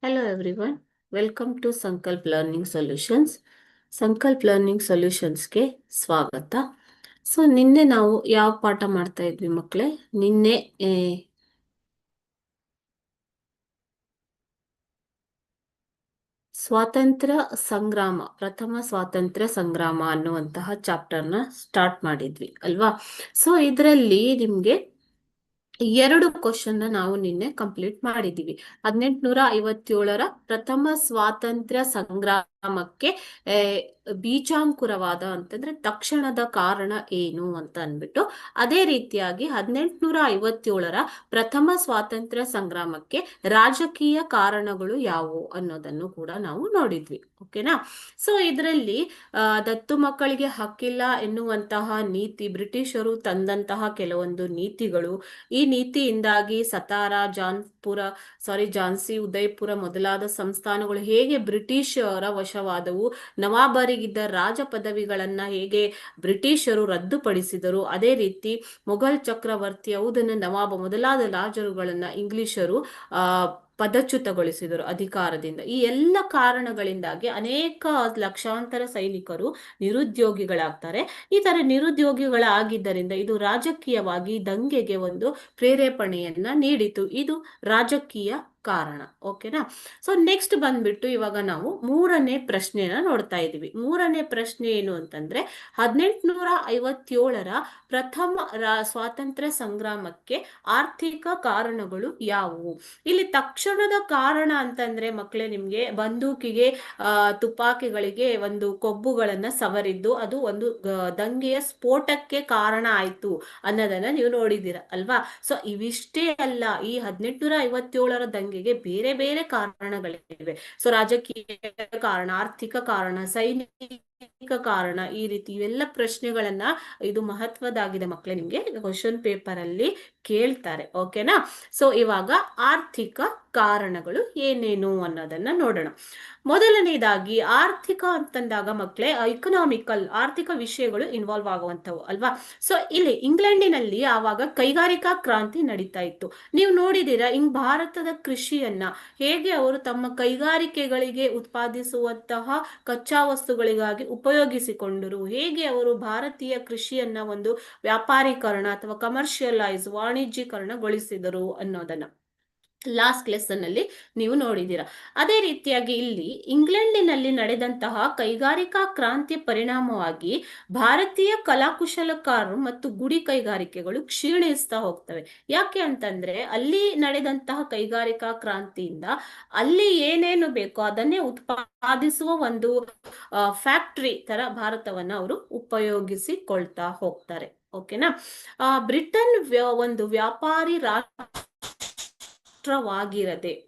Hello everyone, welcome to ಸಂಕಲ್ಪ learning solutions. ಸಂಕಲ್ಪ learning ಸೊಲ್ಯೂಷನ್ಸ್ಗೆ ಸ್ವಾಗತ. ನಿನ್ನೆ ನಾವು ಯಾವ ಪಾಠ ಮಾಡ್ತಾ ಇದ್ವಿ ಮಕ್ಕಳೇ? ನಿನ್ನೆ ಸ್ವಾತಂತ್ರ್ಯ ಸಂಗ್ರಾಮ, ಪ್ರಥಮ ಸ್ವಾತಂತ್ರ್ಯ ಸಂಗ್ರಾಮ ಅನ್ನುವಂತಹ ಚಾಪ್ಟರ್ನ ಸ್ಟಾರ್ಟ್ ಮಾಡಿದ್ವಿ ಅಲ್ವಾ? ಇದರಲ್ಲಿ ನಿಮ್ಗೆ 2 ಕ್ವಶನ್ ನಾವು ನಿನ್ನೆ ಕಂಪ್ಲೀಟ್ ಮಾಡಿದೀವಿ. 1857ರ ಪ್ರಥಮ ಸ್ವಾತಂತ್ರ್ಯ ಸಂಗ್ರಾಮಕ್ಕೆ ಬೀಜಾಂಕುರವಾದ ಅಂತಂದ್ರೆ ತಕ್ಷಣದ ಕಾರಣ ಏನು ಅಂತ ಅನ್ಬಿಟ್ಟು, ಅದೇ ರೀತಿಯಾಗಿ 1857ರ ಪ್ರಥಮ ಸ್ವಾತಂತ್ರ್ಯ ಸಂಗ್ರಾಮಕ್ಕೆ ರಾಜಕೀಯ ಕಾರಣಗಳು ಯಾವುವು ಅನ್ನೋದನ್ನು ಕೂಡ ನಾವು ನೋಡಿದ್ವಿ. ಓಕೆನಾ? ಇದರಲ್ಲಿ ದತ್ತು ಮಕ್ಕಳಿಗೆ ಹಕ್ಕಿಲ್ಲ ಎನ್ನುವಂತಹ ನೀತಿ, ಬ್ರಿಟಿಷರು ತಂದಂತಹ ಕೆಲವೊಂದು ನೀತಿಗಳು, ಈ ನೀತಿಯಿಂದಾಗಿ ಸತಾರ, ಝಾನ್ಸಿ, ಉದಯಪುರ ಮೊದಲಾದ ಸಂಸ್ಥಾನಗಳು ಹೇಗೆ ಬ್ರಿಟಿಷರ ವಶವಾದವು, ನವಾಬರಿಗಿದ್ದ ರಾಜ ಪದವಿಗಳನ್ನ ಹೇಗೆ ಬ್ರಿಟಿಷರು ರದ್ದುಪಡಿಸಿದರು, ಅದೇ ರೀತಿ ಮೊಘಲ್ ಚಕ್ರವರ್ತಿ ಔಧನ ನವಾಬ ಮೊದಲಾದ ರಾಜರುಗಳನ್ನ ಇಂಗ್ಲಿಷರು ಪದಚ್ಯುತಗೊಳಿಸಿದರು ಅಧಿಕಾರದಿಂದ. ಈ ಎಲ್ಲ ಕಾರಣಗಳಿಂದಾಗಿ ಅನೇಕ ಲಕ್ಷಾಂತರ ಸೈನಿಕರು ನಿರುದ್ಯೋಗಿಗಳಾಗ್ತಾರೆ. ಈ ತರ ನಿರುದ್ಯೋಗಿಗಳಾಗಿದ್ದರಿಂದ ಇದು ರಾಜಕೀಯವಾಗಿ ದಂಗೆಗೆ ಒಂದು ಪ್ರೇರೇಪಣೆಯನ್ನ ನೀಡಿತು. ಇದು ರಾಜಕೀಯ ಕಾರಣ. ಓಕೆನಾ? ನೆಕ್ಸ್ಟ್ ಬಂದ್ಬಿಟ್ಟು ಇವಾಗ ನಾವು 3ನೇ ಪ್ರಶ್ನೆನ ನೋಡ್ತಾ ಇದೀವಿ. 3ನೇ ಪ್ರಶ್ನೆ ಏನು ಅಂತಂದ್ರೆ, 1857ರ ಪ್ರಥಮ ಸ್ವಾತಂತ್ರ್ಯ ಸಂಗ್ರಾಮಕ್ಕೆ ಆರ್ಥಿಕ ಕಾರಣಗಳು ಯಾವುವು? ಇಲ್ಲಿ ತಕ್ಷಣದ ಕಾರಣ ಅಂತಂದ್ರೆ ಮಕ್ಕಳೇ, ನಿಮ್ಗೆ ಬಂದೂಕಿಗೆ ತುಪಾಕಿಗಳಿಗೆ ಒಂದು ಕೊಬ್ಬುಗಳನ್ನ ಸವರಿದ್ದು ಅದು ಒಂದು ದಂಗೆಯ ಸ್ಫೋಟಕ್ಕೆ ಕಾರಣ ಆಯ್ತು ಅನ್ನೋದನ್ನ ನೀವು ನೋಡಿದ್ದೀರ ಅಲ್ವಾ? ಇವಿಷ್ಟೇ ಅಲ್ಲ, ಈ 1857ರ ದಂಗೆಗೆ ಬೇರೆ ಬೇರೆ ಕಾರಣಗಳಿವೆ. ರಾಜಕೀಯ ಕಾರಣ, ಆರ್ಥಿಕ ಕಾರಣ, ಸೈನಿಕ ಕಾರಣ, ಈ ರೀತಿ ಇವೆಲ್ಲ ಪ್ರಶ್ನೆಗಳನ್ನ, ಇದು ಮಹತ್ವದಾಗಿದೆ ಮಕ್ಕಳೇ, ನಿಮ್ಗೆ ಕ್ವಶನ್ ಪೇಪರ್ ಅಲ್ಲಿ ಕೇಳ್ತಾರೆ. ಓಕೆನಾ? ಇವಾಗ ಆರ್ಥಿಕ ಕಾರಣಗಳು ಏನೇನು ಅನ್ನೋದನ್ನ ನೋಡೋಣ. ಮೊದಲನೇದಾಗಿ ಆರ್ಥಿಕ ಅಂತಂದಾಗ ಮಕ್ಕಳೇ, ಇಕನಾಮಿಕಲ್, ಆರ್ಥಿಕ ವಿಷಯಗಳು ಇನ್ವಾಲ್ವ್ ಆಗುವಂತವು ಅಲ್ವಾ? ಇಲ್ಲಿ ಇಂಗ್ಲೆಂಡಿನಲ್ಲಿ ಆವಾಗ ಕೈಗಾರಿಕಾ ಕ್ರಾಂತಿ ನಡೀತಾ ಇತ್ತು. ನೀವು ನೋಡಿದೀರಾ ಭಾರತದ ಕೃಷಿಯನ್ನ ಹೇಗೆ ಅವರು ತಮ್ಮ ಕೈಗಾರಿಕೆಗಳಿಗೆ ಉತ್ಪಾದಿಸುವಂತಹ ಕಚ್ಚಾ ವಸ್ತುಗಳಿಗಾಗಿ ಉಪಯೋಗಿಸಿಕೊಂಡರು, ಹೇಗೆ ಅವರು ಭಾರತೀಯ ಕೃಷಿಯನ್ನ ಒಂದು ವ್ಯಾಪಾರೀಕರಣ ಅಥವಾ ಕಮರ್ಷಿಯಲೈಸ್, ವಾಣಿಜ್ಯೀಕರಣಗೊಳಿಸಿದರು ಅನ್ನೋದನ್ನ ಲಾಸ್ಟ್ ಲೆಸನ್ ಅಲ್ಲಿ ನೀವು ನೋಡಿದ್ದೀರಾ. ಅದೇ ರೀತಿಯಾಗಿ ಇಲ್ಲಿ ಇಂಗ್ಲೆಂಡಿನಲ್ಲಿ ನಡೆದಂತಹ ಕೈಗಾರಿಕಾ ಕ್ರಾಂತಿಯ ಪರಿಣಾಮವಾಗಿ ಭಾರತೀಯ ಕಲಾಕುಶಲಕಾರರು ಮತ್ತು ಗುಡಿ ಕೈಗಾರಿಕೆಗಳು ಕ್ಷೀಣಿಸ್ತಾ ಹೋಗ್ತವೆ. ಯಾಕೆ ಅಂತಂದ್ರೆ ಅಲ್ಲಿ ನಡೆದಂತಹ ಕೈಗಾರಿಕಾ ಕ್ರಾಂತಿಯಿಂದ ಅಲ್ಲಿ ಏನೇನು ಬೇಕೋ ಅದನ್ನೇ ಉತ್ಪಾದಿಸುವ ಒಂದು ಫ್ಯಾಕ್ಟರಿ ತರ ಭಾರತವನ್ನ ಅವರು ಉಪಯೋಗಿಸಿಕೊಳ್ತಾ ಹೋಗ್ತಾರೆ. ಓಕೆನಾ? ಬ್ರಿಟನ್ ಒಂದು ವ್ಯಾಪಾರಿ ರಾಷ್ಟ್ರವಾಗಿರದೆ,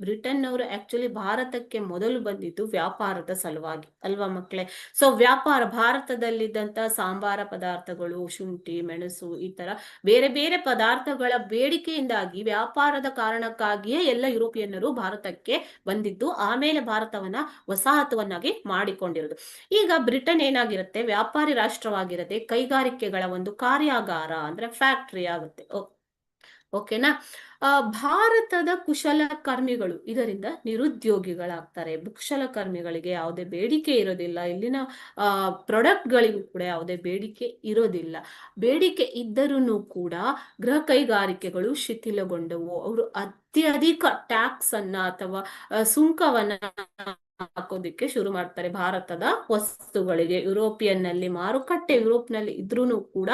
ಬ್ರಿಟನ್ ಅವರು ಆಕ್ಚುಲಿ ಭಾರತಕ್ಕೆ ಮೊದಲು ಬಂದಿದ್ದು ವ್ಯಾಪಾರದ ಸಲುವಾಗಿ ಅಲ್ವಾ ಮಕ್ಕಳೇ? ವ್ಯಾಪಾರ, ಭಾರತದಲ್ಲಿದ್ದಂತ ಸಾಂಬಾರ ಪದಾರ್ಥಗಳು, ಶುಂಠಿ, ಮೆಣಸು, ಈ ತರ ಬೇರೆ ಬೇರೆ ಪದಾರ್ಥಗಳ ಬೇಡಿಕೆಯಿಂದಾಗಿ, ವ್ಯಾಪಾರದ ಕಾರಣಕ್ಕಾಗಿಯೇ ಎಲ್ಲ ಯುರೋಪಿಯನ್ನರು ಭಾರತಕ್ಕೆ ಬಂದಿದ್ದು, ಆಮೇಲೆ ಭಾರತವನ್ನ ವಸಾಹತುವನ್ನಾಗಿ ಮಾಡಿಕೊಂಡಿರೋದು. ಈಗ ಬ್ರಿಟನ್ ಏನಾಗಿರುತ್ತೆ, ವ್ಯಾಪಾರಿ ರಾಷ್ಟ್ರವಾಗಿರದೆ ಕೈಗಾರಿಕೆಗಳ ಒಂದು ಕಾರ್ಯಾಗಾರ ಅಂದ್ರೆ ಫ್ಯಾಕ್ಟರಿ ಆಗುತ್ತೆ. ಓಕೆನಾ? ಭಾರತದ ಕುಶಲಕರ್ಮಿಗಳು ಇದರಿಂದ ನಿರುದ್ಯೋಗಿಗಳಾಗ್ತಾರೆ. ಕುಶಲಕರ್ಮಿಗಳಿಗೆ ಯಾವುದೇ ಬೇಡಿಕೆ ಇರೋದಿಲ್ಲ, ಇಲ್ಲಿನ ಪ್ರಾಡಕ್ಟ್ಗಳಿಗೂ ಕೂಡ ಯಾವುದೇ ಬೇಡಿಕೆ ಇರೋದಿಲ್ಲ. ಬೇಡಿಕೆ ಇದ್ದರೂ ಕೂಡ ಗೃಹ ಕೈಗಾರಿಕೆಗಳು ಶಿಥಿಲಗೊಂಡವು. ಅವರು ಅತ್ಯಧಿಕ ಟ್ಯಾಕ್ಸ್ ಅನ್ನ ಅಥವಾ ಸುಂಕವನ್ನ ಹಾಕೋದಿಕ್ಕೆ ಶುರು ಮಾಡ್ತಾರೆ ಭಾರತದ ವಸ್ತುಗಳಿಗೆ. ಯುರೋಪಿಯನ್ ನಲ್ಲಿ ಮಾರುಕಟ್ಟೆ ಯುರೋಪ್ನಲ್ಲಿ ಇದ್ರೂ ಕೂಡ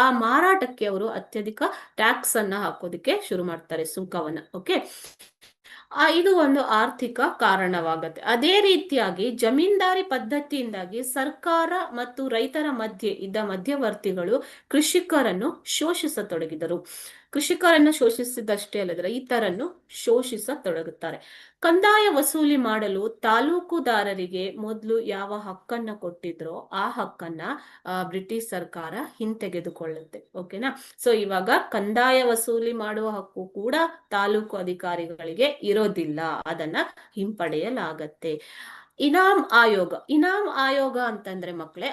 ಆ ಮಾರಾಟಕ್ಕೆ ಅವರು ಅತ್ಯಧಿಕ ಟ್ಯಾಕ್ಸ್ ಅನ್ನ ಹಾಕೋದಿಕ್ಕೆ ಶುರು ಮಾಡ್ತಾರೆ, ಸುಂಕವನ್ನ. ಓಕೆ, ಇದು ಒಂದು ಆರ್ಥಿಕ ಕಾರಣವಾಗತ್ತೆ. ಅದೇ ರೀತಿಯಾಗಿ ಜಮೀನ್ದಾರಿ ಪದ್ಧತಿಯಿಂದಾಗಿ ಸರ್ಕಾರ ಮತ್ತು ರೈತರ ಮಧ್ಯೆ ಇದ್ದ ಮಧ್ಯವರ್ತಿಗಳು ಕೃಷಿಕರನ್ನು ಶೋಷಿಸತೊಡಗಿದರು. ಕೃಷಿಕರನ್ನು ಶೋಷಿಸಿದಷ್ಟೇ ಅಲ್ಲದೆ ರೈತರನ್ನು ಶೋಷಿಸತೊಡಗುತ್ತಾರೆ. ಕಂದಾಯ ವಸೂಲಿ ಮಾಡಲು ತಾಲೂಕುದಾರರಿಗೆ ಮೊದಲು ಯಾವ ಹಕ್ಕನ್ನ ಕೊಟ್ಟಿದ್ರೋ ಆ ಹಕ್ಕನ್ನ ಬ್ರಿಟಿಷ್ ಸರ್ಕಾರ ಹಿಂತೆಗೆದುಕೊಳ್ಳುತ್ತೆ. ಓಕೆನಾ? ಇವಾಗ ಕಂದಾಯ ವಸೂಲಿ ಮಾಡುವ ಹಕ್ಕು ಕೂಡ ತಾಲೂಕು ಅಧಿಕಾರಿಗಳಿಗೆ ಇರೋದಿಲ್ಲ, ಅದನ್ನ ಹಿಂಪಡೆಯಲಾಗತ್ತೆ. ಇನಾಮ್ ಆಯೋಗ ಅಂತಂದ್ರೆ ಮಕ್ಕಳೇ,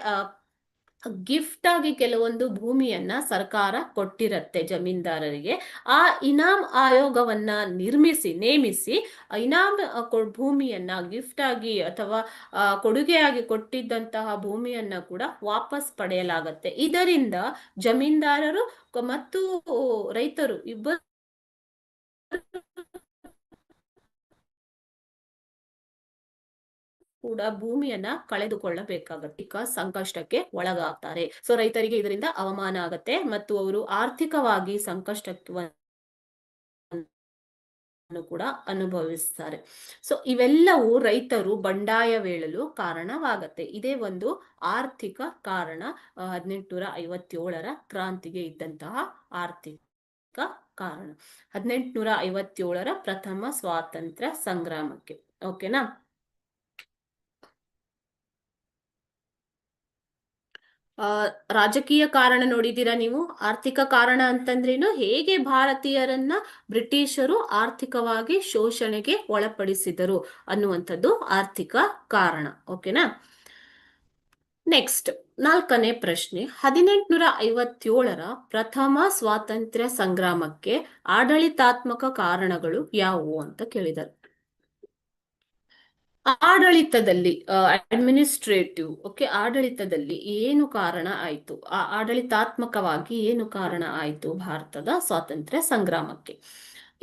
ಗಿಫ್ಟ್ ಆಗಿ ಕೆಲವೊಂದು ಭೂಮಿಯನ್ನ ಸರ್ಕಾರ ಕೊಟ್ಟಿರತ್ತೆ ಜಮೀನ್ದಾರರಿಗೆ. ಆ ಇನಾಮ್ ಆಯೋಗವನ್ನ ನೇಮಿಸಿ ಇನಾಮ್ ಭೂಮಿಯನ್ನ ಗಿಫ್ಟ್ ಆಗಿ ಅಥವಾ ಕೊಡುಗೆಯಾಗಿ ಕೊಟ್ಟಿದ್ದಂತಹ ಭೂಮಿಯನ್ನ ಕೂಡ ವಾಪಸ್ ಪಡೆಯಲಾಗತ್ತೆ. ಇದರಿಂದ ಜಮೀನ್ದಾರರು ಮತ್ತು ರೈತರು ಇಬ್ಬರು ಕೂಡ ಭೂಮಿಯನ್ನ ಕಳೆದುಕೊಳ್ಳಬೇಕಾಗತ್ತೆ, ಸಂಕಷ್ಟಕ್ಕೆ ಒಳಗಾಗ್ತಾರೆ. ಸೊ ರೈತರಿಗೆ ಇದರಿಂದ ಅವಮಾನ ಆಗತ್ತೆ ಮತ್ತು ಅವರು ಆರ್ಥಿಕವಾಗಿ ಸಂಕಷ್ಟಕ್ಕೆ ಕೂಡ ಅನುಭವಿಸ್ತಾರೆ. ಸೊ ಇವೆಲ್ಲವೂ ರೈತರು ಬಂಡಾಯವೇಳಲು ಕಾರಣವಾಗತ್ತೆ. ಇದೇ ಒಂದು ಆರ್ಥಿಕ ಕಾರಣ. 1857ರ ಕ್ರಾಂತಿಗೆ ಇದ್ದಂತಹ ಆರ್ಥಿಕ ಕಾರಣ. 1857ರ ಪ್ರಥಮ ಸ್ವಾತಂತ್ರ್ಯ ಸಂಗ್ರಾಮಕ್ಕೆ. ಓಕೆನಾ? ರಾಜಕೀಯ ಕಾರಣ ನೋಡಿದ್ದೀರಾ ನೀವು? ಆರ್ಥಿಕ ಕಾರಣ ಅಂತಂದ್ರೇನು? ಹೇಗೆ ಭಾರತೀಯರನ್ನ ಬ್ರಿಟಿಷರು ಆರ್ಥಿಕವಾಗಿ ಶೋಷಣೆಗೆ ಒಳಪಡಿಸಿದರು ಅನ್ನುವಂಥದ್ದು ಆರ್ಥಿಕ ಕಾರಣ. ಓಕೆನಾ? ನೆಕ್ಸ್ಟ್ 4ನೇ ಪ್ರಶ್ನೆ. 1857ರ ಪ್ರಥಮ ಸ್ವಾತಂತ್ರ್ಯ ಸಂಗ್ರಾಮಕ್ಕೆ ಆಡಳಿತಾತ್ಮಕ ಕಾರಣಗಳು ಯಾವುವು ಅಂತ ಕೇಳಿದರು. ಆಡಳಿತದಲ್ಲಿ ಅಡ್ಮಿನಿಸ್ಟ್ರೇಟಿವ್, ಓಕೆ, ಆಡಳಿತದಲ್ಲಿ ಏನು ಕಾರಣ ಆಯಿತು, ಆಡಳಿತಾತ್ಮಕವಾಗಿ ಏನು ಕಾರಣ ಆಯಿತು ಭಾರತದ ಸ್ವಾತಂತ್ರ್ಯ ಸಂಗ್ರಾಮಕ್ಕೆ?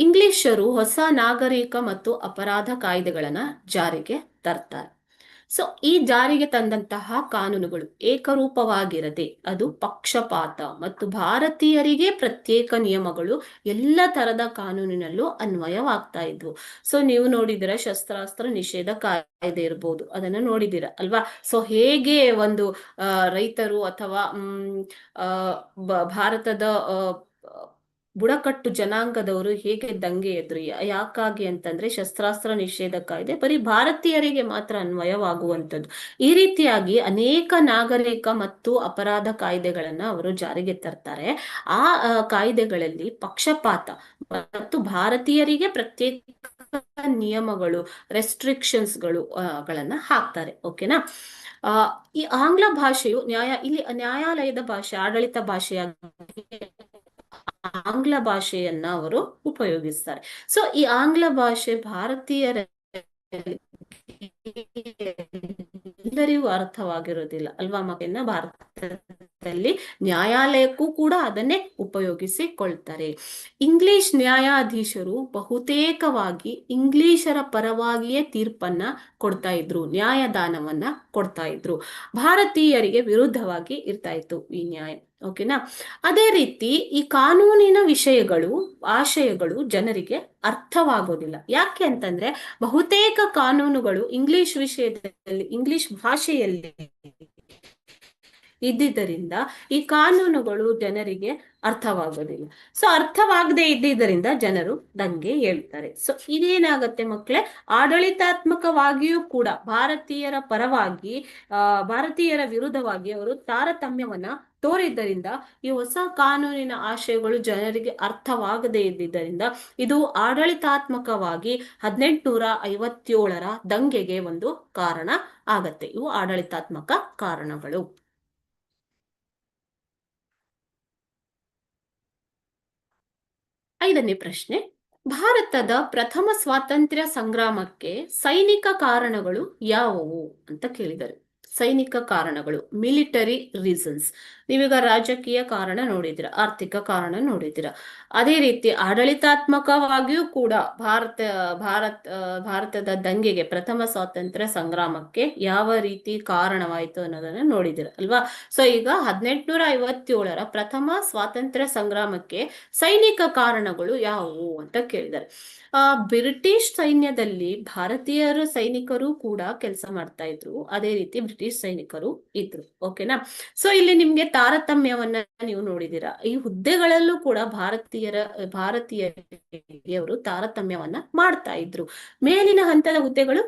ಇಂಗ್ಲಿಷರು ಹೊಸ ನಾಗರಿಕ ಮತ್ತು ಅಪರಾಧ ಕಾಯ್ದೆಗಳನ್ನ ಜಾರಿಗೆ ತರ್ತಾರೆ. ಸೊ ಈ ಜಾರಿಗೆ ತಂದಂತಹ ಕಾನೂನುಗಳು ಏಕರೂಪವಾಗಿರದೆ ಅದು ಪಕ್ಷಪಾತ ಮತ್ತು ಭಾರತೀಯರಿಗೆ ಪ್ರತ್ಯೇಕ ನಿಯಮಗಳು ಎಲ್ಲ ತರದ ಕಾನೂನಿನಲ್ಲೂ ಅನ್ವಯವಾಗ್ತಾ ಇದ್ವು. ಸೊ ನೀವು ನೋಡಿದಿರ ಶಸ್ತ್ರಾಸ್ತ್ರ ನಿಷೇಧ ಕಾಯ್ದೆ ಇರ್ಬೋದು, ಅದನ್ನ ನೋಡಿದಿರ ಅಲ್ವಾ? ಸೊ ಹೇಗೆ ಒಂದು ರೈತರು ಅಥವಾ ಭಾರತದ ಬುಡಕಟ್ಟು ಜನಾಂಗದವರು ಹೇಗೆ ದಂಗೆ ಎದ್ರು, ಯಾಕಾಗಿ ಅಂತಂದ್ರೆ ಶಸ್ತ್ರಾಸ್ತ್ರ ನಿಷೇಧ ಕಾಯ್ದೆ ಬರೀ ಭಾರತೀಯರಿಗೆ ಮಾತ್ರ ಅನ್ವಯವಾಗುವಂಥದ್ದು. ಈ ರೀತಿಯಾಗಿ ಅನೇಕ ನಾಗರಿಕ ಮತ್ತು ಅಪರಾಧ ಕಾಯ್ದೆಗಳನ್ನ ಅವರು ಜಾರಿಗೆ ತರ್ತಾರೆ. ಆ ಕಾಯ್ದೆಗಳಲ್ಲಿ ಪಕ್ಷಪಾತ ಮತ್ತು ಭಾರತೀಯರಿಗೆ ಪ್ರತ್ಯೇಕ ನಿಯಮಗಳು, ರೆಸ್ಟ್ರಿಕ್ಷನ್ಸ್ಗಳು ಗಳನ್ನ ಹಾಕ್ತಾರೆ. ಓಕೆನಾ? ಈ ಆಂಗ್ಲ ಭಾಷೆಯು ಇಲ್ಲಿ ನ್ಯಾಯಾಲಯದ ಭಾಷೆ, ಆಡಳಿತ ಭಾಷೆಯಾಗಿ ಆಂಗ್ಲ ಭಾಷೆಯನ್ನ ಅವರು ಉಪಯೋಗಿಸ್ತಾರೆ. ಸೊ ಈ ಆಂಗ್ಲ ಭಾಷೆ ಭಾರತೀಯರ ಎಲ್ಲರಿಗೂ ಅರ್ಥವಾಗಿರೋದಿಲ್ಲ ಅಲ್ವಾ ಮಕ್ಕಳನ್ನ? ಭಾರತದಲ್ಲಿ ನ್ಯಾಯಾಲಯಕ್ಕೂ ಕೂಡ ಅದನ್ನೇ ಉಪಯೋಗಿಸಿಕೊಳ್ತಾರೆ. ಇಂಗ್ಲಿಷ್ ನ್ಯಾಯಾಧೀಶರು ಬಹುತೇಕವಾಗಿ ಇಂಗ್ಲಿಷರ ಪರವಾಗಿಯೇ ತೀರ್ಪನ್ನ ಕೊಡ್ತಾ ಇದ್ರು, ನ್ಯಾಯದಾನವನ್ನ ಕೊಡ್ತಾ ಇದ್ರು. ಭಾರತೀಯರಿಗೆ ವಿರುದ್ಧವಾಗಿ ಇರ್ತಾ ಇತ್ತು ಈ ನ್ಯಾಯ. ಓಕೆನಾ? ಅದೇ ರೀತಿ ಈ ಕಾನೂನಿನ ವಿಷಯಗಳು, ಆಶಯಗಳು ಜನರಿಗೆ ಅರ್ಥವಾಗೋದಿಲ್ಲ. ಯಾಕೆ ಅಂತಂದ್ರೆ ಬಹುತೇಕ ಕಾನೂನುಗಳು ಇಂಗ್ಲಿಷ್ ವಿಷಯದಲ್ಲಿ, ಇಂಗ್ಲಿಷ್ ಭಾಷೆಯಲ್ಲಿ ಇದ್ದಿದ್ದರಿಂದ ಈ ಕಾನೂನುಗಳು ಜನರಿಗೆ ಅರ್ಥವಾಗೋದಿಲ್ಲ. ಸೊ ಅರ್ಥವಾಗದೆ ಇದ್ದಿದ್ದರಿಂದ ಜನರು ದಂಗೆ ಹೇಳ್ತಾರೆ. ಸೊ ಇದೇನಾಗತ್ತೆ ಮಕ್ಕಳೇ? ಆಡಳಿತಾತ್ಮಕವಾಗಿಯೂ ಕೂಡ ಭಾರತೀಯರ ಪರವಾಗಿ, ಭಾರತೀಯರ ವಿರುದ್ಧವಾಗಿ ಅವರು ತಾರತಮ್ಯವನ್ನ ತೋರಿದ್ದರಿಂದ ಈ ಹೊಸ ಕಾನೂನಿನ ಆಶಯಗಳು ಜನರಿಗೆ ಅರ್ಥವಾಗದೇ ಇದ್ದಿದ್ದರಿಂದ ಇದು ಆಡಳಿತಾತ್ಮಕವಾಗಿ 1857ರ ದಂಗೆಗೆ ಒಂದು ಕಾರಣ ಆಗತ್ತೆ. ಇವು ಆಡಳಿತಾತ್ಮಕ ಕಾರಣಗಳು. 5ನೇ ಪ್ರಶ್ನೆ. ಭಾರತದ ಪ್ರಥಮ ಸ್ವಾತಂತ್ರ್ಯ ಸಂಗ್ರಾಮಕ್ಕೆ ಸೈನಿಕ ಕಾರಣಗಳು ಯಾವುವು ಅಂತ ಕೇಳಿದರು. ಸೈನಿಕ ಕಾರಣಗಳು, ಮಿಲಿಟರಿ ರೀಸನ್ಸ್. ನೀವೀಗ ರಾಜಕೀಯ ಕಾರಣ ನೋಡಿದಿರ, ಆರ್ಥಿಕ ಕಾರಣ ನೋಡಿದಿರ. ಅದೇ ರೀತಿ ಆಡಳಿತಾತ್ಮಕವಾಗಿಯೂ ಕೂಡ ಭಾರತದ ದಂಗೆಗೆ, ಪ್ರಥಮ ಸ್ವಾತಂತ್ರ್ಯ ಸಂಗ್ರಾಮಕ್ಕೆ ಯಾವ ರೀತಿ ಕಾರಣವಾಯಿತು ಅನ್ನೋದನ್ನ ನೋಡಿದಿರ ಅಲ್ವಾ? ಸೊ ಈಗ 1857ರ ಪ್ರಥಮ ಸ್ವಾತಂತ್ರ್ಯ ಸಂಗ್ರಾಮಕ್ಕೆ ಸೈನಿಕ ಕಾರಣಗಳು ಯಾವುವು ಅಂತ ಕೇಳಿದ್ದಾರೆ. ಬ್ರಿಟಿಷ್ ಸೈನ್ಯದಲ್ಲಿ ಭಾರತೀಯರ ಸೈನಿಕರು ಕೂಡ ಕೆಲಸ ಮಾಡ್ತಾ ಇದ್ರು, ಅದೇ ರೀತಿ ಬ್ರಿಟಿಷ್ ಸೈನಿಕರು ಇದ್ರು. ಓಕೆನಾ? ಸೊ ಇಲ್ಲಿ ನಿಮ್ಗೆ ತಾರತಮ್ಯವನ್ನ ನೀವು ನೋಡಿದಿರಾ. ಈ ಹುದ್ದೆಗಳಲ್ಲೂ ಕೂಡ ಭಾರತೀಯರು ತಾರತಮ್ಯವನ್ನ ಮಾಡ್ತಾ ಇದ್ರು. ಮೇಲಿನ ಹಂತದ ಹುದ್ದೆಗಳು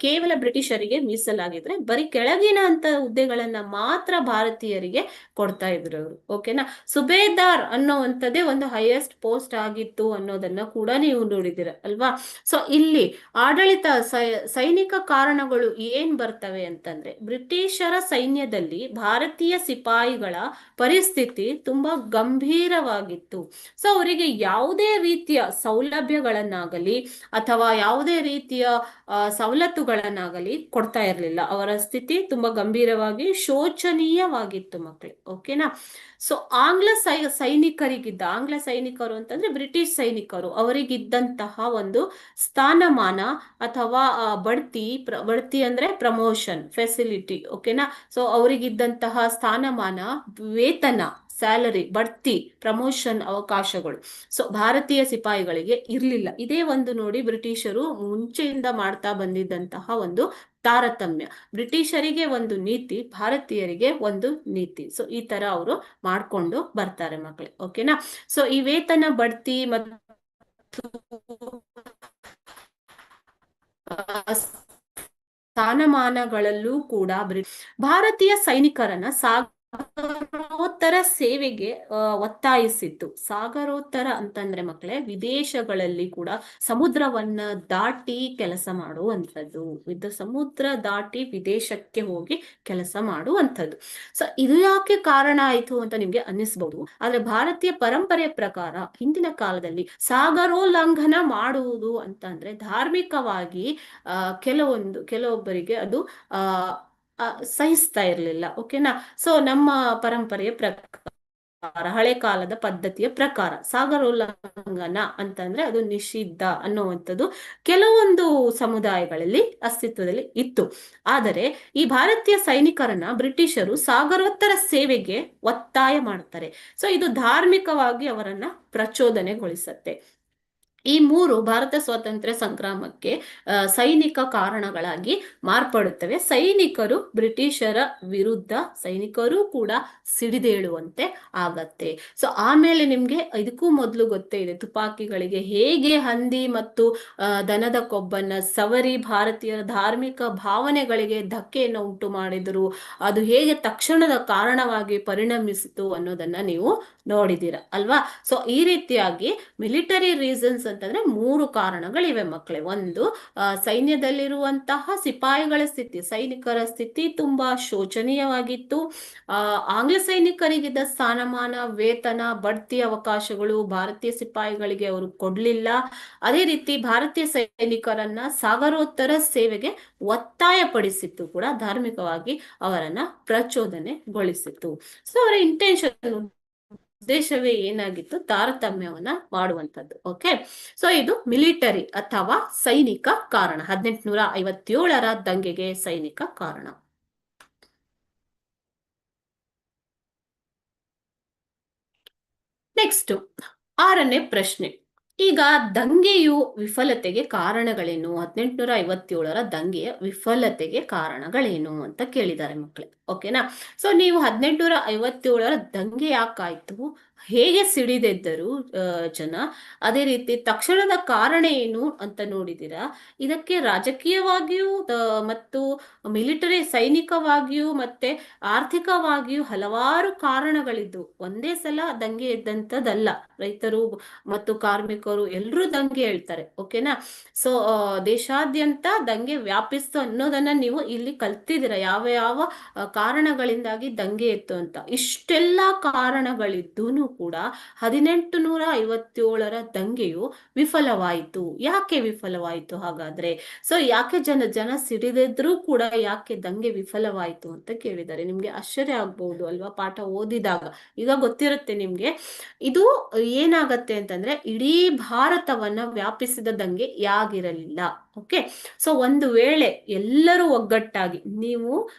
ಕೇವಲ ಬ್ರಿಟಿಷರಿಗೆ ಮೀಸಲಾಗಿದ್ರೆ ಬರೀ ಕೆಳಗಿನ ಹಂತದ ಹುದ್ದೆಗಳನ್ನ ಮಾತ್ರ ಭಾರತೀಯರಿಗೆ ಕೊಡ್ತಾ ಇದ್ರು ಅವರು. ಓಕೆನಾ? ಸುಬೇದಾರ್ ಅನ್ನೋವಂಥದ್ದೇ ಒಂದು ಹೈಯೆಸ್ಟ್ ಪೋಸ್ಟ್ ಆಗಿತ್ತು ಅನ್ನೋದನ್ನ ಕೂಡ ನೀವು ನೋಡಿದಿರ ಅಲ್ವಾ? ಸೊ ಇಲ್ಲಿ ಆಡಳಿತ ಸೈನಿಕ ಕಾರಣಗಳು ಏನ್ ಬರ್ತವೆ ಅಂತಂದ್ರೆ, ಬ್ರಿಟಿಷರ ಸೈನ್ಯದಲ್ಲಿ ಭಾರತೀಯ ಸಿಪಾಯಿಗಳ ಪರಿಸ್ಥಿತಿ ತುಂಬಾ ಗಂಭೀರವಾಗಿತ್ತು. ಸೊ ಅವರಿಗೆ ಯಾವುದೇ ರೀತಿಯ ಸೌಲಭ್ಯಗಳನ್ನಾಗಲಿ ಅಥವಾ ಯಾವುದೇ ರೀತಿಯ ಸವಲತ್ತುಗಳನ್ನಾಗಲಿ ಕೊಡ್ತಾ ಇರಲಿಲ್ಲ. ಅವರ ಸ್ಥಿತಿ ತುಂಬಾ ಗಂಭೀರವಾಗಿ ಶೋಚನೀಯವಾಗಿತ್ತು ಮಕ್ಕಳೇ. ಓಕೆನಾ. ಸೊ ಆಂಗ್ಲ ಸೈನಿಕರು ಅಂತಂದ್ರೆ ಬ್ರಿಟಿಷ್ ಸೈನಿಕರು, ಅವರಿಗಿದ್ದಂತಹ ಒಂದು ಸ್ಥಾನಮಾನ ಅಥವಾ ಬಡ್ತಿ ಅಂದ್ರೆ ಪ್ರಮೋಷನ್ ಫೆಸಿಲಿಟಿ. ಓಕೆನಾ. ಸೊ ಅವರಿಗಿದ್ದಂತಹ ಸ್ಥಾನಮಾನ, ವೇತನ, ಸ್ಯಾಲರಿ, ಬಡ್ತಿ, ಪ್ರಮೋಷನ್ ಅವಕಾಶಗಳು ಸೊ ಭಾರತೀಯ ಸಿಪಾಯಿಗಳಿಗೆ ಇರ್ಲಿಲ್ಲ. ಇದೇ ಒಂದು ನೋಡಿ ಬ್ರಿಟಿಷರು ಮುಂಚೆಯಿಂದ ಮಾಡ್ತಾ ಬಂದಿದ್ದಂತಹ ಒಂದು ತಾರತಮ್ಯ. ಬ್ರಿಟಿಷರಿಗೆ ಒಂದು ನೀತಿ, ಭಾರತೀಯರಿಗೆ ಒಂದು ನೀತಿ. ಸೊ ಈ ತರ ಅವರು ಮಾಡ್ಕೊಂಡು ಬರ್ತಾರೆ ಮಕ್ಕಳೇ. ಓಕೆನಾ. ಸೊ ಈ ವೇತನ, ಬಡ್ತಿ ಮತ್ತು ಸ್ಥಾನಮಾನಗಳಲ್ಲೂ ಕೂಡ ಭಾರತೀಯ ಸೈನಿಕರನ್ನ ಸಾಗರೋತ್ತರ ಸೇವೆಗೆ ಒತ್ತಾಯಿಸಿತ್ತು. ಸಾಗರೋತ್ತರ ಅಂತಂದ್ರೆ ಮಕ್ಕಳೇ ವಿದೇಶಗಳಲ್ಲಿ ಕೂಡ ಸಮುದ್ರವನ್ನ ದಾಟಿ ಕೆಲಸ ಮಾಡುವಂಥದ್ದು, ಸಮುದ್ರ ದಾಟಿ ವಿದೇಶಕ್ಕೆ ಹೋಗಿ ಕೆಲಸ ಮಾಡುವಂಥದ್ದು. ಸೊ ಇದು ಯಾಕೆ ಕಾರಣ ಆಯ್ತು ಅಂತ ನಿಮ್ಗೆ ಅನ್ನಿಸ್ಬಹುದು. ಆದ್ರೆ ಭಾರತೀಯ ಪರಂಪರೆಯ ಪ್ರಕಾರ ಹಿಂದಿನ ಕಾಲದಲ್ಲಿ ಸಾಗರೋಲ್ಲಂಘನ ಮಾಡುವುದು ಅಂತಂದ್ರೆ ಧಾರ್ಮಿಕವಾಗಿ ಕೆಲವೊಬ್ಬರಿಗೆ ಅದು ಸಹಿಸ್ತಾ ಇರ್ಲಿಲ್ಲ. ಓಕೆನಾ. ಸೊ ನಮ್ಮ ಪರಂಪರೆಯ ಪ್ರಕಾರ, ಹಳೆ ಕಾಲದ ಪದ್ಧತಿಯ ಪ್ರಕಾರ ಸಾಗರೋಲ್ಲಂಘನ ಅಂತಂದ್ರೆ ಅದು ನಿಷಿದ್ಧ ಅನ್ನುವಂಥದ್ದು ಕೆಲವೊಂದು ಸಮುದಾಯಗಳಲ್ಲಿ ಅಸ್ತಿತ್ವದಲ್ಲಿ ಇತ್ತು. ಆದರೆ ಈ ಭಾರತೀಯ ಸೈನಿಕರನ್ನ ಬ್ರಿಟಿಷರು ಸಾಗರೋತ್ತರ ಸೇವೆಗೆ ಒತ್ತಾಯ ಮಾಡ್ತಾರೆ. ಸೊ ಇದು ಧಾರ್ಮಿಕವಾಗಿ ಅವರನ್ನ ಪ್ರಚೋದನೆಗೊಳಿಸತ್ತೆ. ಈ ಮೂರು ಭಾರತ ಸ್ವಾತಂತ್ರ್ಯ ಸಂಗ್ರಾಮಕ್ಕೆ ಸೈನಿಕ ಕಾರಣಗಳಾಗಿ ಮಾರ್ಪಡುತ್ತವೆ. ಸೈನಿಕರು ಬ್ರಿಟಿಷರ ವಿರುದ್ಧ ಸೈನಿಕರು ಕೂಡ ಸಿಡಿದೇಳುವಂತೆ ಆಗತ್ತೆ. ಸೊ ಆಮೇಲೆ ನಿಮ್ಗೆ ಇದಕ್ಕೂ ಮೊದಲು ಗೊತ್ತೇ ಇದೆ, ತುಪಾಕಿಗಳಿಗೆ ಹೇಗೆ ಹಂದಿ ಮತ್ತು ದನದ ಕೊಬ್ಬನ್ನ ಸವರಿ ಭಾರತೀಯರ ಧಾರ್ಮಿಕ ಭಾವನೆಗಳಿಗೆ ಧಕ್ಕೆಯನ್ನು ಉಂಟು ಮಾಡಿದ್ರು, ಅದು ಹೇಗೆ ತಕ್ಷಣದ ಕಾರಣವಾಗಿ ಪರಿಣಮಿಸಿತು ಅನ್ನೋದನ್ನ ನೀವು ನೋಡಿದೀರ ಅಲ್ವಾ. ಸೊ ಈ ರೀತಿಯಾಗಿ ಮಿಲಿಟರಿ ರೀಸನ್ಸ್ ಅಂತಂದ್ರೆ ಮೂರು ಕಾರಣಗಳಿವೆ ಮಕ್ಕಳೇ. ಒಂದು, ಸೈನ್ಯದಲ್ಲಿರುವಂತಹ ಸಿಪಾಯಿಗಳ ಸ್ಥಿತಿ, ಸೈನಿಕರ ಸ್ಥಿತಿ ತುಂಬಾ ಶೋಚನೀಯವಾಗಿತ್ತು. ಆಂಗ್ಲ ಸೈನಿಕರಿಗಿದ್ದ ಸ್ಥಾನಮಾನ, ವೇತನ, ಬಡ್ತಿ ಅವಕಾಶಗಳು ಭಾರತೀಯ ಸಿಪಾಯಿಗಳಿಗೆ ಅವರು ಕೊಡ್ಲಿಲ್ಲ. ಅದೇ ರೀತಿ ಭಾರತೀಯ ಸೈನಿಕರನ್ನ ಸಾಗರೋತ್ತರ ಸೇವೆಗೆ ಒತ್ತಾಯಪಡಿಸಿತ್ತು ಕೂಡ, ಧಾರ್ಮಿಕವಾಗಿ ಅವರನ್ನ ಪ್ರಚೋದನೆಗೊಳಿಸಿತ್ತು. ಸೊ ಅವರ ಇಂಟೆನ್ಷನ್, ಉದ್ದೇಶವೇ ಏನಾಗಿತ್ತು, ತಾರತಮ್ಯವನ್ನ ಮಾಡುವಂಥದ್ದು. ಓಕೆ. ಸೊ ಇದು ಮಿಲಿಟರಿ ಅಥವಾ ಸೈನಿಕ ಕಾರಣ, 1857ರ ದಂಗೆಗೆ ಸೈನಿಕ ಕಾರಣ. ನೆಕ್ಸ್ಟ್ 6ನೇ ಪ್ರಶ್ನೆ. ಈಗ ದಂಗೆಯು ವಿಫಲತೆಗೆ ಕಾರಣಗಳೇನು? 1857ರ ದಂಗೆಯ ವಿಫಲತೆಗೆ ಕಾರಣಗಳೇನು ಅಂತ ಕೇಳಿದ್ದಾರೆ ಮಕ್ಕಳೇ. ಓಕೆನಾ. ಸೊ ನೀವು 1857ರ ದಂಗೆ ಯಾಕಾಯ್ತು, ಹೇಗೆ ಸಿಡಿದೆದ್ದರು ಜನ, ಅದೇ ರೀತಿ ತಕ್ಷಣದ ಕಾರಣ ಏನು ಅಂತ ನೋಡಿದಿರಾ. ಇದಕ್ಕೆ ರಾಜಕೀಯವಾಗಿಯೂ ಮತ್ತು ಮಿಲಿಟರಿ ಸೈನಿಕವಾಗಿಯೂ ಮತ್ತೆ ಆರ್ಥಿಕವಾಗಿಯೂ ಹಲವಾರು ಕಾರಣಗಳಿದ್ದು, ಒಂದೇ ಸಲ ದಂಗೆ ಎದ್ದಂಥದ್ದಲ್ಲ. ರೈತರು ಮತ್ತು ಕಾರ್ಮಿಕರು ಎಲ್ಲರೂ ದಂಗೆ ಹೇಳ್ತಾರೆ. ಓಕೆನಾ. ಸೊ ದೇಶಾದ್ಯಂತ ದಂಗೆ ವ್ಯಾಪಿಸ್ತು ಅನ್ನೋದನ್ನ ನೀವು ಇಲ್ಲಿ ಕಲ್ತಿದ್ದೀರ, ಯಾವ ಯಾವ ಕಾರಣಗಳಿಂದಾಗಿ ದಂಗೆ ಇತ್ತು ಅಂತ. ಇಷ್ಟೆಲ್ಲ ಕಾರಣಗಳಿದ್ದೂ ಕೂಡ 1857ರ ದಂಗೆಯು ವಿಫಲವಾಯಿತು. ಯಾಕೆ ವಿಫಲವಾಯಿತು ಹಾಗಾದ್ರೆ? ಸೊ ಯಾಕೆ ಜನ ಸಿಡಿದಿದ್ರೂ ಕೂಡ ಯಾಕೆ ದಂಗೆ ವಿಫಲವಾಯಿತು ಅಂತ ಕೇಳಿದ್ದಾರೆ. ನಿಮ್ಗೆ ಆಶ್ಚರ್ಯ ಆಗ್ಬಹುದು ಅಲ್ವಾ ಪಾಠ ಓದಿದಾಗ. ಈಗ ಗೊತ್ತಿರುತ್ತೆ ನಿಮ್ಗೆ. ಇದು ಏನಾಗತ್ತೆ ಅಂತಂದ್ರೆ ಇಡೀ ಭಾರತವನ್ನ ವ್ಯಾಪಿಸಿದ ದಂಗೆ ಯಾಗಿರಲಿಲ್ಲ. ಓಕೆ. ಸೊ ಒಂದು ವೇಳೆ ಎಲ್ಲರೂ ಒಗ್ಗಟ್ಟಾಗಿ, ನೀವು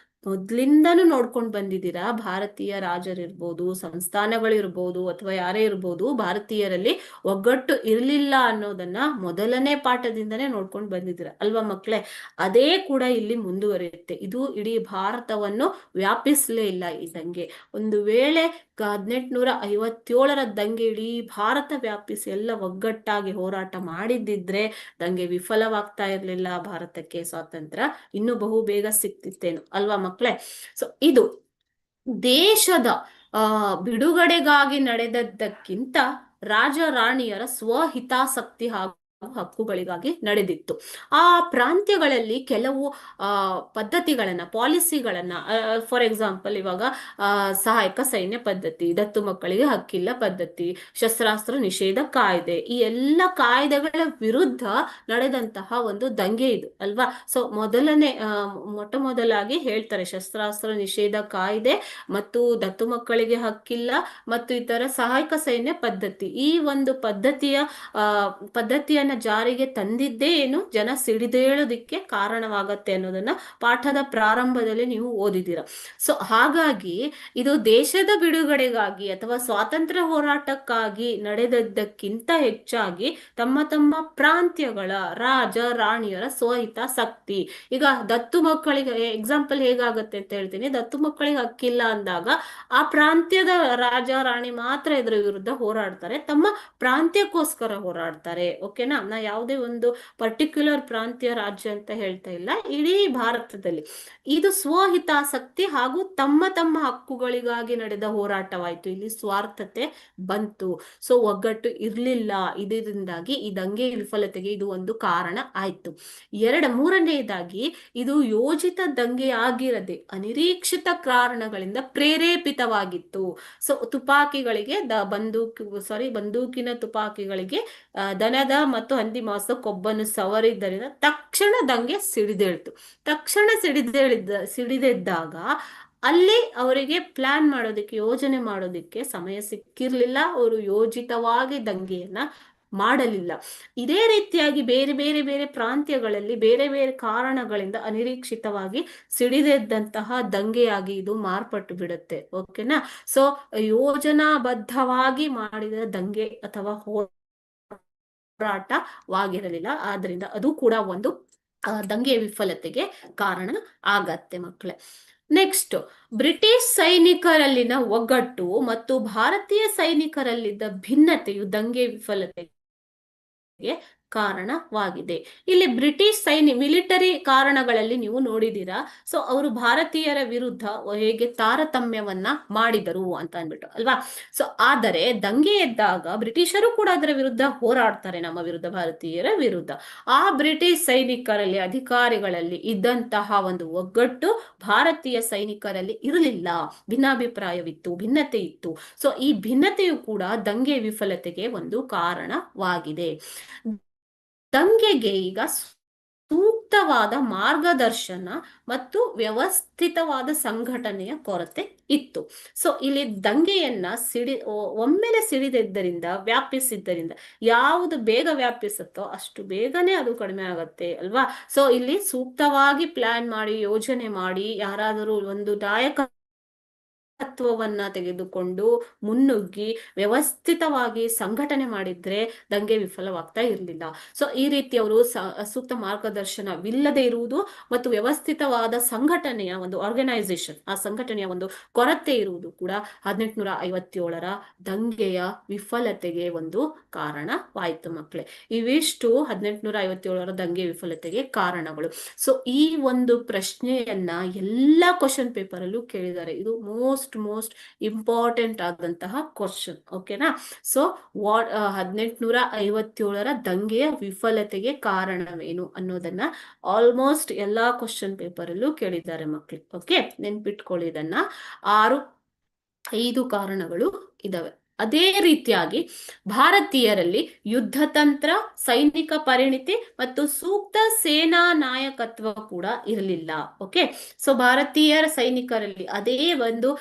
ಮೊದ್ಲಿಂದನೂ ನೋಡ್ಕೊಂಡು ಬಂದಿದ್ದೀರಾ, ಭಾರತೀಯ ರಾಜರಿರ್ಬೋದು, ಸಂಸ್ಥಾನಗಳಿರ್ಬೋದು, ಅಥವಾ ಯಾರೇ ಇರ್ಬೋದು, ಭಾರತೀಯರಲ್ಲಿ ಒಗ್ಗಟ್ಟು ಇರಲಿಲ್ಲ ಅನ್ನೋದನ್ನ ಮೊದಲನೇ ಪಾಠದಿಂದನೇ ನೋಡ್ಕೊಂಡು ಬಂದಿದ್ದೀರಾ ಅಲ್ವಾ ಮಕ್ಕಳೇ. ಅದೇ ಕೂಡ ಇಲ್ಲಿ ಮುಂದುವರಿಯುತ್ತೆ. ಇದು ಇಡೀ ಭಾರತವನ್ನು ವ್ಯಾಪಿಸಲೇ ಇಲ್ಲ ಈ ದಂಗೆ. ಒಂದು ವೇಳೆ 1857ರ ದಂಗೆ ಇಡೀ ಭಾರತ ವ್ಯಾಪಿಸಿ ಎಲ್ಲ ಒಗ್ಗಟ್ಟಾಗಿ ಹೋರಾಟ ಮಾಡಿದ್ದಿದ್ರೆ ದಂಗೆ ವಿಫಲವಾಗ್ತಾ ಇರ್ಲಿಲ್ಲ, ಭಾರತಕ್ಕೆ ಸ್ವಾತಂತ್ರ್ಯ ಇನ್ನೂ ಬಹು ಬೇಗ ಸಿಕ್ತಿತ್ತೇನು ಅಲ್ವಾ ಮಕ್ಕಳೇ. ಸೊ ಇದು ದೇಶದ ಬಿಡುಗಡೆಗಾಗಿ ನಡೆದದ್ದಕ್ಕಿಂತ ರಾಜ ರಾಣಿಯರ ಸ್ವಹಿತಾಸಕ್ತಿ ಹಾಗೂ ಹಕ್ಕುಗಳಿಗಾಗಿ ನಡೆದಿತ್ತು. ಆ ಪ್ರಾಂತ್ಯಗಳಲ್ಲಿ ಕೆಲವು ಪದ್ಧತಿಗಳನ್ನ, ಪಾಲಿಸಿಗಳನ್ನ, ಫಾರ್ ಎಕ್ಸಾಂಪಲ್ ಇವಾಗ ಸಹಾಯಕ ಸೈನ್ಯ ಪದ್ಧತಿ, ದತ್ತು ಮಕ್ಕಳಿಗೆ ಹಕ್ಕಿಲ್ಲ ಪದ್ಧತಿ, ಶಸ್ತ್ರಾಸ್ತ್ರ ನಿಷೇಧ ಕಾಯ್ದೆ, ಈ ಎಲ್ಲ ಕಾಯ್ದೆಗಳ ವಿರುದ್ಧ ನಡೆದಂತಹ ಒಂದು ದಂಗೆ ಇದು ಅಲ್ವಾ. ಸೊ ಮೊಟ್ಟ ಮೊದಲಾಗಿ ಹೇಳ್ತಾರೆ ಶಸ್ತ್ರಾಸ್ತ್ರ ನಿಷೇಧ ಕಾಯ್ದೆ ಮತ್ತು ದತ್ತು ಮಕ್ಕಳಿಗೆ ಹಕ್ಕಿಲ್ಲ ಮತ್ತು ಇತರ ಸಹಾಯಕ ಸೈನ್ಯ ಪದ್ಧತಿ, ಈ ಒಂದು ಪದ್ಧತಿಯನ್ನ ಜಾರಿಗೆ ತಂದಿದ್ದೇ ಏನು ಜನ ಸಿಡಿದೇಳೋದಿಕ್ಕೆ ಕಾರಣವಾಗತ್ತೆ ಅನ್ನೋದನ್ನ ಪಾಠದ ಪ್ರಾರಂಭದಲ್ಲಿ ನೀವು ಓದಿದ್ದೀರ. ಸೊ ಹಾಗಾಗಿ ಇದು ದೇಶದ ಬಿಡುಗಡೆಗಾಗಿ ಅಥವಾ ಸ್ವಾತಂತ್ರ್ಯ ಹೋರಾಟಕ್ಕಾಗಿ ನಡೆದದ್ದಕ್ಕಿಂತ ಹೆಚ್ಚಾಗಿ ತಮ್ಮ ತಮ್ಮ ಪ್ರಾಂತ್ಯಗಳ ರಾಜ ರಾಣಿಯರ ಸ್ವಹಿತಾಸಕ್ತಿ. ಈಗ ದತ್ತು ಮಕ್ಕಳಿಗೆ ಎಕ್ಸಾಂಪಲ್ ಹೇಗಾಗತ್ತೆ ಅಂತ ಹೇಳ್ತೀನಿ. ದತ್ತು ಮಕ್ಕಳಿಗೆ ಹಕ್ಕಿಲ್ಲ ಅಂದಾಗ ಆ ಪ್ರಾಂತ್ಯದ ರಾಜ ರಾಣಿ ಮಾತ್ರ ಇದರ ವಿರುದ್ಧ ಹೋರಾಡ್ತಾರೆ, ತಮ್ಮ ಪ್ರಾಂತ್ಯಕ್ಕೋಸ್ಕರ ಹೋರಾಡ್ತಾರೆ. ಓಕೆನಾ. ನಾ ಯಾವುದೇ ಒಂದು ಪರ್ಟಿಕ್ಯುಲರ್ ಪ್ರಾಂತ್ಯ ರಾಜ್ಯ ಅಂತ ಹೇಳ್ತಾ ಇಲ್ಲ, ಇಡೀ ಭಾರತದಲ್ಲಿ ಇದು ಸ್ವಹಿತಾಸಕ್ತಿ ಹಾಗೂ ತಮ್ಮ ತಮ್ಮ ಹಕ್ಕುಗಳಿಗಾಗಿ ನಡೆದ ಹೋರಾಟವಾಯ್ತು. ಇಲ್ಲಿ ಸ್ವಾರ್ಥತೆ ಬಂತು. ಸೊ ಒಗ್ಗಟ್ಟು ಇರ್ಲಿಲ್ಲ. ಇದರಿಂದಾಗಿ ಈ ದಂಗೆ ವಿಫಲತೆಗೆ ಇದು ಒಂದು ಕಾರಣ ಆಯ್ತು. ಮೂರನೆಯದಾಗಿ ಇದು ಯೋಜಿತ ದಂಗೆ ಆಗಿರದೆ ಅನಿರೀಕ್ಷಿತ ಕಾರಣಗಳಿಂದ ಪ್ರೇರೇಪಿತವಾಗಿತ್ತು. ಸೊ ತುಪಾಕಿಗಳಿಗೆ ಬಂದೂಕಿನ ತುಪಾಕಿಗಳಿಗೆ ದನದ ಮತ್ತು ಹಂದಿ ಮಾಂಸದ ಕೊಬ್ಬನ್ನು ಸವರಿದ್ದರಿಂದ ತಕ್ಷಣ ದಂಗೆ ಸಿಡಿದೇಳ್ತು. ತಕ್ಷಣ ಸಿಡಿದೆದ್ದಾಗ ಅಲ್ಲಿ ಅವರಿಗೆ ಪ್ಲಾನ್ ಮಾಡೋದಕ್ಕೆ, ಯೋಜನೆ ಮಾಡೋದಕ್ಕೆ ಸಮಯ ಸಿಕ್ಕಿರ್ಲಿಲ್ಲ. ಅವರು ಯೋಜಿತವಾಗಿ ದಂಗೆಯನ್ನ ಮಾಡಲಿಲ್ಲ. ಇದೇ ರೀತಿಯಾಗಿ ಬೇರೆ ಬೇರೆ ಬೇರೆ ಪ್ರಾಂತ್ಯಗಳಲ್ಲಿ ಬೇರೆ ಬೇರೆ ಕಾರಣಗಳಿಂದ ಅನಿರೀಕ್ಷಿತವಾಗಿ ಸಿಡಿದೆದ್ದಂತಹ ದಂಗೆಯಾಗಿ ಇದು ಮಾರ್ಪಟ್ಟು ಬಿಡುತ್ತೆ. ಓಕೆನಾ. ಸೊ ಯೋಜನಾಬದ್ಧವಾಗಿ ಮಾಡಿದ ದಂಗೆ ಅಥವಾ ಹೋರಾಟವಾಗಿರಲಿಲ್ಲ. ಆದ್ರಿಂದ ಅದು ಕೂಡ ಒಂದು ದಂಗೆ ವಿಫಲತೆಗೆ ಕಾರಣ ಆಗತ್ತೆ ಮಕ್ಕಳೇ. ನೆಕ್ಸ್ಟ್, ಬ್ರಿಟಿಷ್ ಸೈನಿಕರಲ್ಲಿನ ಒಗ್ಗಟ್ಟು ಮತ್ತು ಭಾರತೀಯ ಸೈನಿಕರಲ್ಲಿದ್ದ ಭಿನ್ನತೆಯು ದಂಗೆ ವಿಫಲತೆಗೆ ಕಾರಣವಾಗಿದೆ. ಇಲ್ಲಿ ಬ್ರಿಟಿಷ್ ಮಿಲಿಟರಿ ಕಾರಣಗಳಲ್ಲಿ ನೀವು ನೋಡಿದೀರಾ. ಸೊ ಅವರು ಭಾರತೀಯರ ವಿರುದ್ಧ ಹೇಗೆ ತಾರತಮ್ಯವನ್ನ ಮಾಡಿದರು ಅಂತ ಅಂದ್ಬಿಟ್ಟು ಅಲ್ವಾ. ಸೊ ಆದರೆ ದಂಗೆ ಎದ್ದಾಗ ಬ್ರಿಟಿಷರು ಕೂಡ ಅದರ ವಿರುದ್ಧ ಹೋರಾಡ್ತಾರೆ, ನಮ್ಮ ವಿರುದ್ಧ, ಭಾರತೀಯರ ವಿರುದ್ಧ. ಆ ಬ್ರಿಟಿಷ್ ಸೈನಿಕರಲ್ಲಿ, ಅಧಿಕಾರಿಗಳಲ್ಲಿ ಇದ್ದಂತಹ ಒಂದು ಒಗ್ಗಟ್ಟು ಭಾರತೀಯ ಸೈನಿಕರಲ್ಲಿ ಇರಲಿಲ್ಲ. ಭಿನ್ನಾಭಿಪ್ರಾಯವಿತ್ತು, ಭಿನ್ನತೆ ಇತ್ತು. ಸೊ ಈ ಭಿನ್ನತೆಯು ಕೂಡ ದಂಗೆ ವಿಫಲತೆಗೆ ಒಂದು ಕಾರಣವಾಗಿದೆ. ದಂಗೆಗೆ ಈಗ ಸೂಕ್ತವಾದ ಮಾರ್ಗದರ್ಶನ ಮತ್ತು ವ್ಯವಸ್ಥಿತವಾದ ಸಂಘಟನೆಯ ಕೊರತೆ ಇತ್ತು. ಸೊ ಇಲ್ಲಿ ದಂಗೆಯನ್ನ ಒಮ್ಮೆಲೆ ಸಿಡಿದಿದ್ದರಿಂದ, ವ್ಯಾಪಿಸಿದ್ದರಿಂದ, ಯಾವುದು ಬೇಗ ವ್ಯಾಪಿಸುತ್ತೋ ಅಷ್ಟು ಬೇಗನೆ ಅದು ಕಡಿಮೆ ಆಗತ್ತೆ ಅಲ್ವಾ. ಸೊ ಇಲ್ಲಿ ಸೂಕ್ತವಾಗಿ ಪ್ಲಾನ್ ಮಾಡಿ, ಯೋಜನೆ ಮಾಡಿ, ಯಾರಾದರೂ ಒಂದು ನಾಯಕತ್ವವನ್ನ ತೆಗೆದುಕೊಂಡು ಮುನ್ನುಗ್ಗಿ ವ್ಯವಸ್ಥಿತವಾಗಿ ಸಂಘಟನೆ ಮಾಡಿದ್ರೆ ದಂಗೆ ವಿಫಲವಾಗ್ತಾ ಇರಲಿಲ್ಲ. ಸೊ ಈ ರೀತಿ ಅವರು ಸೂಕ್ತ ಮಾರ್ಗದರ್ಶನವಿಲ್ಲದೆ ಇರುವುದು ಮತ್ತು ವ್ಯವಸ್ಥಿತವಾದ ಸಂಘಟನೆಯ ಒಂದು ಆರ್ಗನೈಸೇಷನ್, ಆ ಸಂಘಟನೆಯ ಒಂದು ಕೊರತೆ ಇರುವುದು ಕೂಡ 1857ರ ದಂಗೆಯ ವಿಫಲತೆಗೆ ಒಂದು ಕಾರಣವಾಯಿತು ಮಕ್ಕಳೇ. ಇವಿಷ್ಟು 1857ರ ದಂಗೆ ವಿಫಲತೆಗೆ ಕಾರಣಗಳು. ಸೊ ಈ ಒಂದು ಪ್ರಶ್ನೆಯನ್ನ ಎಲ್ಲಾ ಕ್ವಶನ್ ಪೇಪರ್ ಅಲ್ಲೂ ಕೇಳಿದ್ದಾರೆ. ಇದು ಮೋಸ್ಟ್ ಇಂಪಾರ್ಟೆಂಟ್ ಆದಂತಹ ಕ್ವಶನ್. ಓಕೆನಾ. ಸೊ 1857ರ ದಂಗೆಯ ವಿಫಲತೆಗೆ ಕಾರಣವೇನು ಅನ್ನೋದನ್ನ ಆಲ್ಮೋಸ್ಟ್ ಎಲ್ಲಾ ಕ್ವಶನ್ ಪೇಪರ್ ಅಲ್ಲೂ ಕೇಳಿದ್ದಾರೆ ಮಕ್ಕಳು. ಓಕೆ, ನೆನ್ಪಿಟ್ಕೊಳ್ಳಿ ಇದನ್ನ. 5 ಕಾರಣಗಳು ಇದಾವೆ. ಅದೇ ರೀತಿಯಾಗಿ ಭಾರತೀಯರಲ್ಲಿ ಯುದ್ಧ ತಂತ್ರ, ಸೈನಿಕ ಪರಿಣಿತಿ ಮತ್ತು ಸೂಕ್ತ ಸೇನಾ ನಾಯಕತ್ವ ಕೂಡ ಇರಲಿಲ್ಲ. ಓಕೆ. ಸೊ ಭಾರತೀಯರ ಸೈನಿಕರಲ್ಲಿ, ಅದೇ ಒಂದು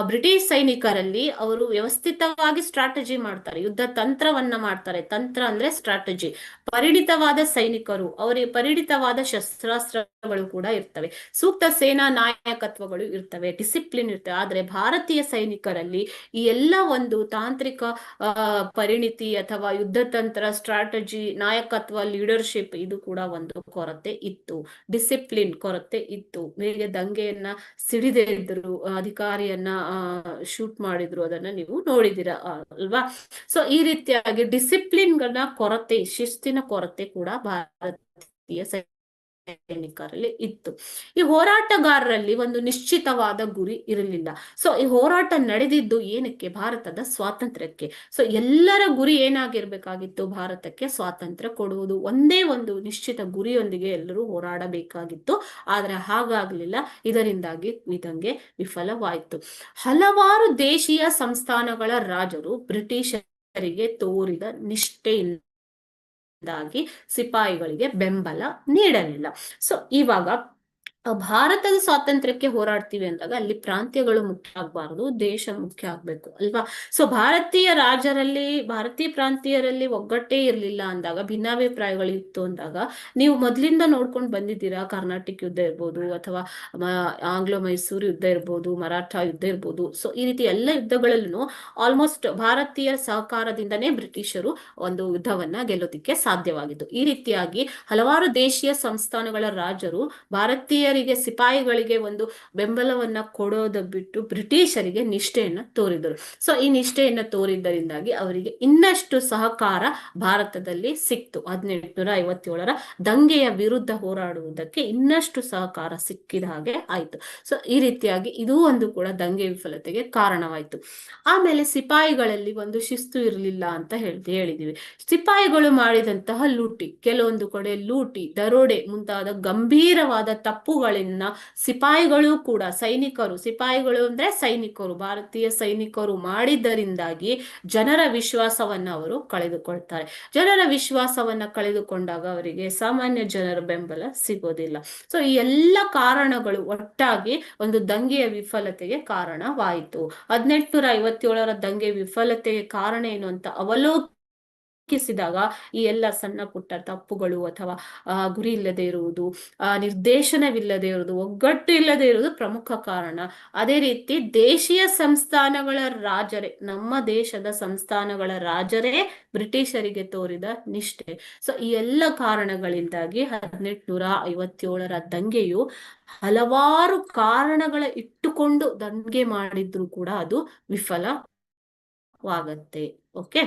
ಬ್ರಿಟಿಷ್ ಸೈನಿಕರಲ್ಲಿ ಅವರು ವ್ಯವಸ್ಥಿತವಾಗಿ ಸ್ಟ್ರಾಟಜಿ ಮಾಡ್ತಾರೆ, ಯುದ್ಧ ತಂತ್ರವನ್ನ ಮಾಡ್ತಾರೆ. ತಂತ್ರ ಅಂದ್ರೆ ಸ್ಟ್ರಾಟಜಿ. ಪರಿಣಿತವಾದ ಸೈನಿಕರು, ಅವರಿಗೆ ಪರಿಣಿತವಾದ ಶಸ್ತ್ರಾಸ್ತ್ರಗಳು ಕೂಡ ಇರ್ತವೆ, ಸೂಕ್ತ ಸೇನಾ ನಾಯಕತ್ವಗಳು ಇರ್ತವೆ, ಡಿಸಿಪ್ಲಿನ್ ಇರ್ತವೆ. ಆದ್ರೆ ಭಾರತೀಯ ಸೈನಿಕರಲ್ಲಿ ಈ ಎಲ್ಲ ಒಂದು ತಾಂತ್ರಿಕ ಪರಿಣಿತಿ ಅಥವಾ ಯುದ್ಧ ತಂತ್ರ, ಸ್ಟ್ರಾಟಜಿ, ನಾಯಕತ್ವ, ಲೀಡರ್ಶಿಪ್, ಇದು ಕೂಡ ಒಂದು ಕೊರತೆ ಇತ್ತು. ಡಿಸಿಪ್ಲಿನ್ ಕೊರತೆ ಇತ್ತು. ಹೇಗೆ ದಂಗೆಯನ್ನ ಸಿಡಿದೆದ್ರು, ಅಧಿಕಾರಿಯನ್ನ ಶೂಟ್ ಮಾಡಿದ್ರು, ಅದನ್ನ ನೀವು ನೋಡಿದಿರ ಅಲ್ವಾ. ಸೊ ಈ ರೀತಿಯಾಗಿ ಡಿಸಿಪ್ಲಿನ್ ಗಳ ಕೊರತೆ, ಶಿಸ್ತಿನ ಕೊರತೆ ಕೂಡ ಭಾರತೀಯ ಸೈನಿಕರಲ್ಲಿ ಇತ್ತು. ಈ ಹೋರಾಟಗಾರರಲ್ಲಿ ಒಂದು ನಿಶ್ಚಿತವಾದ ಗುರಿ ಇರಲಿಲ್ಲ. ಸೊ ಈ ಹೋರಾಟ ನಡೆದಿದ್ದು ಏನಕ್ಕೆ? ಭಾರತದ ಸ್ವಾತಂತ್ರ್ಯಕ್ಕೆ. ಸೊ ಎಲ್ಲರ ಗುರಿ ಏನಾಗಿರ್ಬೇಕಾಗಿತ್ತು? ಭಾರತಕ್ಕೆ ಸ್ವಾತಂತ್ರ್ಯ ಕೊಡುವುದು, ಒಂದೇ ಒಂದು ನಿಶ್ಚಿತ ಗುರಿಯೊಂದಿಗೆ ಎಲ್ಲರೂ ಹೋರಾಡಬೇಕಾಗಿತ್ತು. ಆದ್ರೆ ಹಾಗಾಗ್ಲಿಲ್ಲ. ಇದರಿಂದಾಗಿ ದಂಗೆ ವಿಫಲವಾಯಿತು. ಹಲವಾರು ದೇಶೀಯ ಸಂಸ್ಥಾನಗಳ ರಾಜರು ಬ್ರಿಟಿಷರಿಗೆ ತೋರಿದ ನಿಷ್ಠೆಯಿಂದ ಸಿಪಾಯಿಗಳಿಗೆ ಬೆಂಬಲ ನೀಡಲಿಲ್ಲ. ಸೊ ಇವಾಗ ಭಾರತದ ಸ್ವಾತಂತ್ರ್ಯಕ್ಕೆ ಹೋರಾಡ್ತೀವಿ ಅಂದಾಗ ಅಲ್ಲಿ ಪ್ರಾಂತ್ಯಗಳು ಮುಖ್ಯ ಆಗ್ಬಾರ್ದು, ದೇಶ ಮುಖ್ಯ ಆಗ್ಬೇಕು ಅಲ್ವಾ? ಸೊ ಭಾರತೀಯ ಪ್ರಾಂತೀಯರಲ್ಲಿ ಒಗ್ಗಟ್ಟೇ ಇರಲಿಲ್ಲ ಅಂದಾಗ, ಭಿನ್ನಾಭಿಪ್ರಾಯಗಳು ಇತ್ತು ಅಂದಾಗ, ನೀವು ಮೊದ್ಲಿಂದ ನೋಡ್ಕೊಂಡು ಬಂದಿದ್ದೀರಾ, ಕರ್ನಾಟಕ ಯುದ್ಧ ಇರ್ಬೋದು, ಅಥವಾ ಆಂಗ್ಲೋ ಮೈಸೂರು ಯುದ್ಧ ಇರ್ಬೋದು, ಮರಾಠ ಯುದ್ಧ ಇರ್ಬೋದು. ಸೊ ಈ ರೀತಿ ಎಲ್ಲ ಯುದ್ಧಗಳಲ್ಲೂ ಆಲ್ಮೋಸ್ಟ್ ಭಾರತೀಯ ಸಹಕಾರದಿಂದನೇ ಬ್ರಿಟಿಷರು ಒಂದು ಯುದ್ಧವನ್ನ ಗೆಲ್ಲೋದಿಕ್ಕೆ ಸಾಧ್ಯವಾಗಿತ್ತು. ಈ ರೀತಿಯಾಗಿ ಹಲವಾರು ದೇಶೀಯ ಸಂಸ್ಥಾನಗಳ ರಾಜರು ಭಾರತೀಯ ಸಿಪಾಯಿಗಳಿಗೆ ಒಂದು ಬೆಂಬಲವನ್ನ ಕೊಡೋದ ಬಿಟ್ಟು ಬ್ರಿಟಿಷರಿಗೆ ನಿಷ್ಠೆಯನ್ನ ತೋರಿದರು. ಸೊ ಈ ನಿಷ್ಠೆಯನ್ನ ತೋರಿದ್ದರಿಂದಾಗಿ ಅವರಿಗೆ ಇನ್ನಷ್ಟು ಸಹಕಾರ ಭಾರತದಲ್ಲಿ ಸಿಕ್ತು. 1857 ದಂಗೆಯ ವಿರುದ್ಧ ಹೋರಾಡುವುದಕ್ಕೆ ಇನ್ನಷ್ಟು ಸಹಕಾರ ಸಿಕ್ಕಿದ ಹಾಗೆ ಆಯ್ತು. ಸೊ ಈ ರೀತಿಯಾಗಿ ಇದೂ ಒಂದು ಕೂಡ ದಂಗೆ ವಿಫಲತೆಗೆ ಕಾರಣವಾಯ್ತು. ಆಮೇಲೆ ಸಿಪಾಯಿಗಳಲ್ಲಿ ಒಂದು ಶಿಸ್ತು ಇರಲಿಲ್ಲ ಅಂತ ಹೇಳಿದೀವಿ. ಸಿಪಾಯಿಗಳು ಮಾಡಿದಂತಹ ಲೂಟಿ, ಕೆಲವೊಂದು ಕಡೆ ಲೂಟಿ, ದರೋಡೆ ಮುಂತಾದ ಗಂಭೀರವಾದ ತಪ್ಪುಗಳನ್ನ ಸಿಪಾಯಿಗಳು ಕೂಡ, ಸಿಪಾಯಿಗಳು ಅಂದ್ರೆ ಸೈನಿಕರು, ಭಾರತೀಯ ಸೈನಿಕರು ಮಾಡಿದ್ದರಿಂದಾಗಿ ಜನರ ವಿಶ್ವಾಸವನ್ನ ಅವರು ಕಳೆದುಕೊಳ್ತಾರೆ. ಜನರ ವಿಶ್ವಾಸವನ್ನ ಕಳೆದುಕೊಂಡಾಗ ಅವರಿಗೆ ಸಾಮಾನ್ಯ ಜನರ ಬೆಂಬಲ ಸಿಗೋದಿಲ್ಲ. ಸೊ ಈ ಎಲ್ಲ ಕಾರಣಗಳು ಒಟ್ಟಾಗಿ ಒಂದು ದಂಗೆಯ ವಿಫಲತೆಗೆ ಕಾರಣವಾಯಿತು. 1857 ದಂಗೆ ವಿಫಲತೆಗೆ ಕಾರಣ ಏನು ಅಂತ ಅವಲೋಕಿಸಿದಾಗ ಈ ಎಲ್ಲ ಸಣ್ಣ ಪುಟ್ಟ ತಪ್ಪುಗಳು, ಅಥವಾ ಗುರಿ ಇಲ್ಲದೆ ಇರುವುದು, ನಿರ್ದೇಶನವಿಲ್ಲದೆ ಇರುವುದು, ಒಗ್ಗಟ್ಟು ಇಲ್ಲದೆ ಇರುವುದು ಪ್ರಮುಖ ಕಾರಣ. ಅದೇ ರೀತಿ ದೇಶೀಯ ಸಂಸ್ಥಾನಗಳ ರಾಜರೇ, ನಮ್ಮ ದೇಶದ ಸಂಸ್ಥಾನಗಳ ರಾಜರೇ ಬ್ರಿಟಿಷರಿಗೆ ತೋರಿದ ನಿಷ್ಠೆ. ಸೊ ಈ ಎಲ್ಲ ಕಾರಣಗಳಿಂದಾಗಿ 1857 ದಂಗೆಯು ಹಲವಾರು ಕಾರಣಗಳ ಇಟ್ಟುಕೊಂಡು ದಂಗೆ ಮಾಡಿದ್ರು ಕೂಡ ಅದು ವಿಫಲವಾಗತ್ತೆ. ಓಕೆ,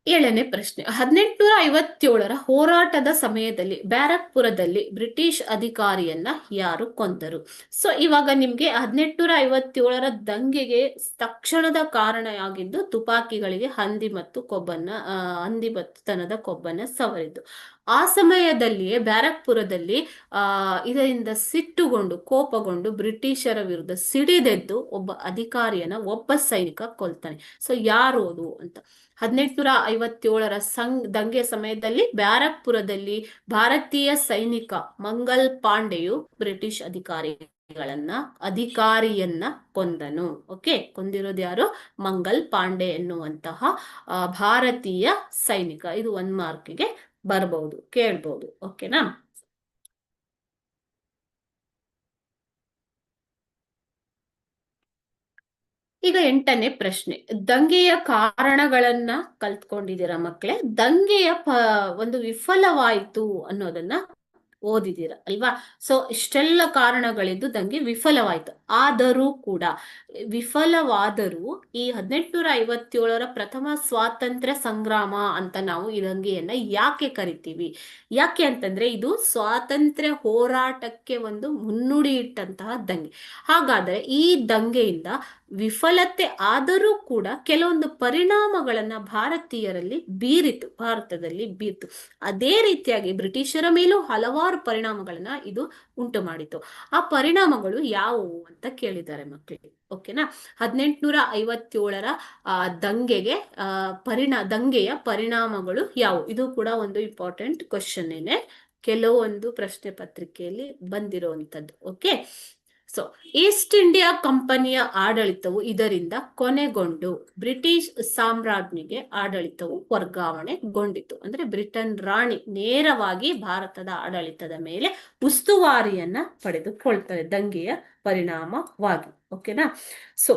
7ನೇ ಪ್ರಶ್ನೆ. 1857 ಹೋರಾಟದ ಸಮಯದಲ್ಲಿ ಬ್ಯಾರಕ್ಪುರದಲ್ಲಿ ಬ್ರಿಟಿಷ್ ಅಧಿಕಾರಿಯನ್ನ ಯಾರು ಕೊಂದರು? ಸೊ ಇವಾಗ ನಿಮ್ಗೆ 1857 ದಂಗೆಗೆ ತಕ್ಷಣದ ಕಾರಣ ಆಗಿದ್ದು ತುಪಾಕಿಗಳಿಗೆ ಹಂದಿ ಮತ್ತು ಕೊಬ್ಬನ್ನ ಸವರಿದ್ದು. ಆ ಸಮಯದಲ್ಲಿಯೇ ಬ್ಯಾರಕ್ಪುರದಲ್ಲಿ ಇದರಿಂದ ಸಿಟ್ಟುಗೊಂಡು, ಕೋಪಗೊಂಡು ಬ್ರಿಟಿಷರ ವಿರುದ್ಧ ಸಿಡಿದೆದ್ದು ಒಬ್ಬ ಅಧಿಕಾರಿಯನ್ನ ಒಬ್ಬ ಸೈನಿಕ ಕೊಲ್ತಾನೆ. ಸೊ ಯಾರು ಅದು ಅಂತ? 1857 ದಂಗೆ ಸಮಯದಲ್ಲಿ ಬ್ಯಾರಕ್ಪುರದಲ್ಲಿ ಭಾರತೀಯ ಸೈನಿಕ ಮಂಗಲ್ ಪಾಂಡೆಯು ಬ್ರಿಟಿಷ್ ಅಧಿಕಾರಿಯನ್ನ ಕೊಂದನು. ಓಕೆ, ಕೊಂದಿರೋದು ಯಾರು? ಮಂಗಲ್ ಪಾಂಡೆ ಎನ್ನುವಂತಹ ಭಾರತೀಯ ಸೈನಿಕ. ಇದು 1 ಮಾರ್ಕ್ಗೆ ಬರ್ಬಹುದು, ಕೇಳ್ಬಹುದು. ಓಕೆನಾ? ಈಗ 8ನೇ ಪ್ರಶ್ನೆ. ದಂಗೆಯ ಕಾರಣಗಳನ್ನ ಕಲ್ತ್ಕೊಂಡಿದ್ದೀರಾ ಮಕ್ಕಳೇ? ದಂಗೆಯ ಒಂದು ವಿಫಲವಾಯಿತು ಅನ್ನೋದನ್ನ ಓದಿದ್ದೀರ ಅಲ್ವಾ? ಸೊ ಇಷ್ಟೆಲ್ಲ ಕಾರಣಗಳಿದ್ದು ದಂಗೆ ವಿಫಲವಾಯಿತು. ವಿಫಲವಾದರೂ ಈ 1857 ಪ್ರಥಮ ಸ್ವಾತಂತ್ರ್ಯ ಸಂಗ್ರಾಮ ಅಂತ ನಾವು ಈ ದಂಗೆಯನ್ನ ಯಾಕೆ ಕರಿತೀವಿ? ಯಾಕೆ ಅಂತಂದ್ರೆ ಇದು ಸ್ವಾತಂತ್ರ್ಯ ಹೋರಾಟಕ್ಕೆ ಒಂದು ಮುನ್ನುಡಿ ಇಟ್ಟಂತಹ ದಂಗೆ. ಹಾಗಾದ್ರೆ ಈ ದಂಗೆಯಿಂದ ವಿಫಲತೆ ಆದರೂ ಕೂಡ ಕೆಲವೊಂದು ಪರಿಣಾಮಗಳನ್ನ ಭಾರತದಲ್ಲಿ ಬೀರಿತು. ಅದೇ ರೀತಿಯಾಗಿ ಬ್ರಿಟಿಷರ ಮೇಲೂ ಹಲವಾರು ಪರಿಣಾಮಗಳನ್ನ ಇದು ಉಂಟು ಮಾಡಿತು. ಆ ಪರಿಣಾಮಗಳು ಯಾವುವು ಅಂತ ಕೇಳಿದ್ದಾರೆ ಮಕ್ಕಳಿಗೆ. ಓಕೆನಾ? 1857 ದಂಗೆಗೆ ದಂಗೆಯ ಪರಿಣಾಮಗಳು ಯಾವುವು? ಇದು ಕೂಡ ಒಂದು ಇಂಪಾರ್ಟೆಂಟ್ ಕ್ವಶನ್ ಏನೆ, ಕೆಲವೊಂದು ಪ್ರಶ್ನೆ ಪತ್ರಿಕೆಯಲ್ಲಿ ಬಂದಿರುವಂತದ್ದು. ಓಕೆ, ಸೊ ಈಸ್ಟ್ ಇಂಡಿಯಾ ಕಂಪನಿಯ ಆಡಳಿತವು ಇದರಿಂದ ಕೊನೆಗೊಂಡು ಬ್ರಿಟಿಷ್ ಸಾಮ್ರಾಜ್ಞಿಗೆ ಆಡಳಿತವು ವರ್ಗಾವಣೆಗೊಂಡಿತು. ಅಂದ್ರೆ ಬ್ರಿಟನ್ ರಾಣಿ ನೇರವಾಗಿ ಭಾರತದ ಆಡಳಿತದ ಮೇಲೆ ಉಸ್ತುವಾರಿಯನ್ನ ಪಡೆದುಕೊಳ್ತಾರೆ ದಂಗೆಯ ಪರಿಣಾಮವಾಗಿ. ಓಕೆನಾ? ಸೊ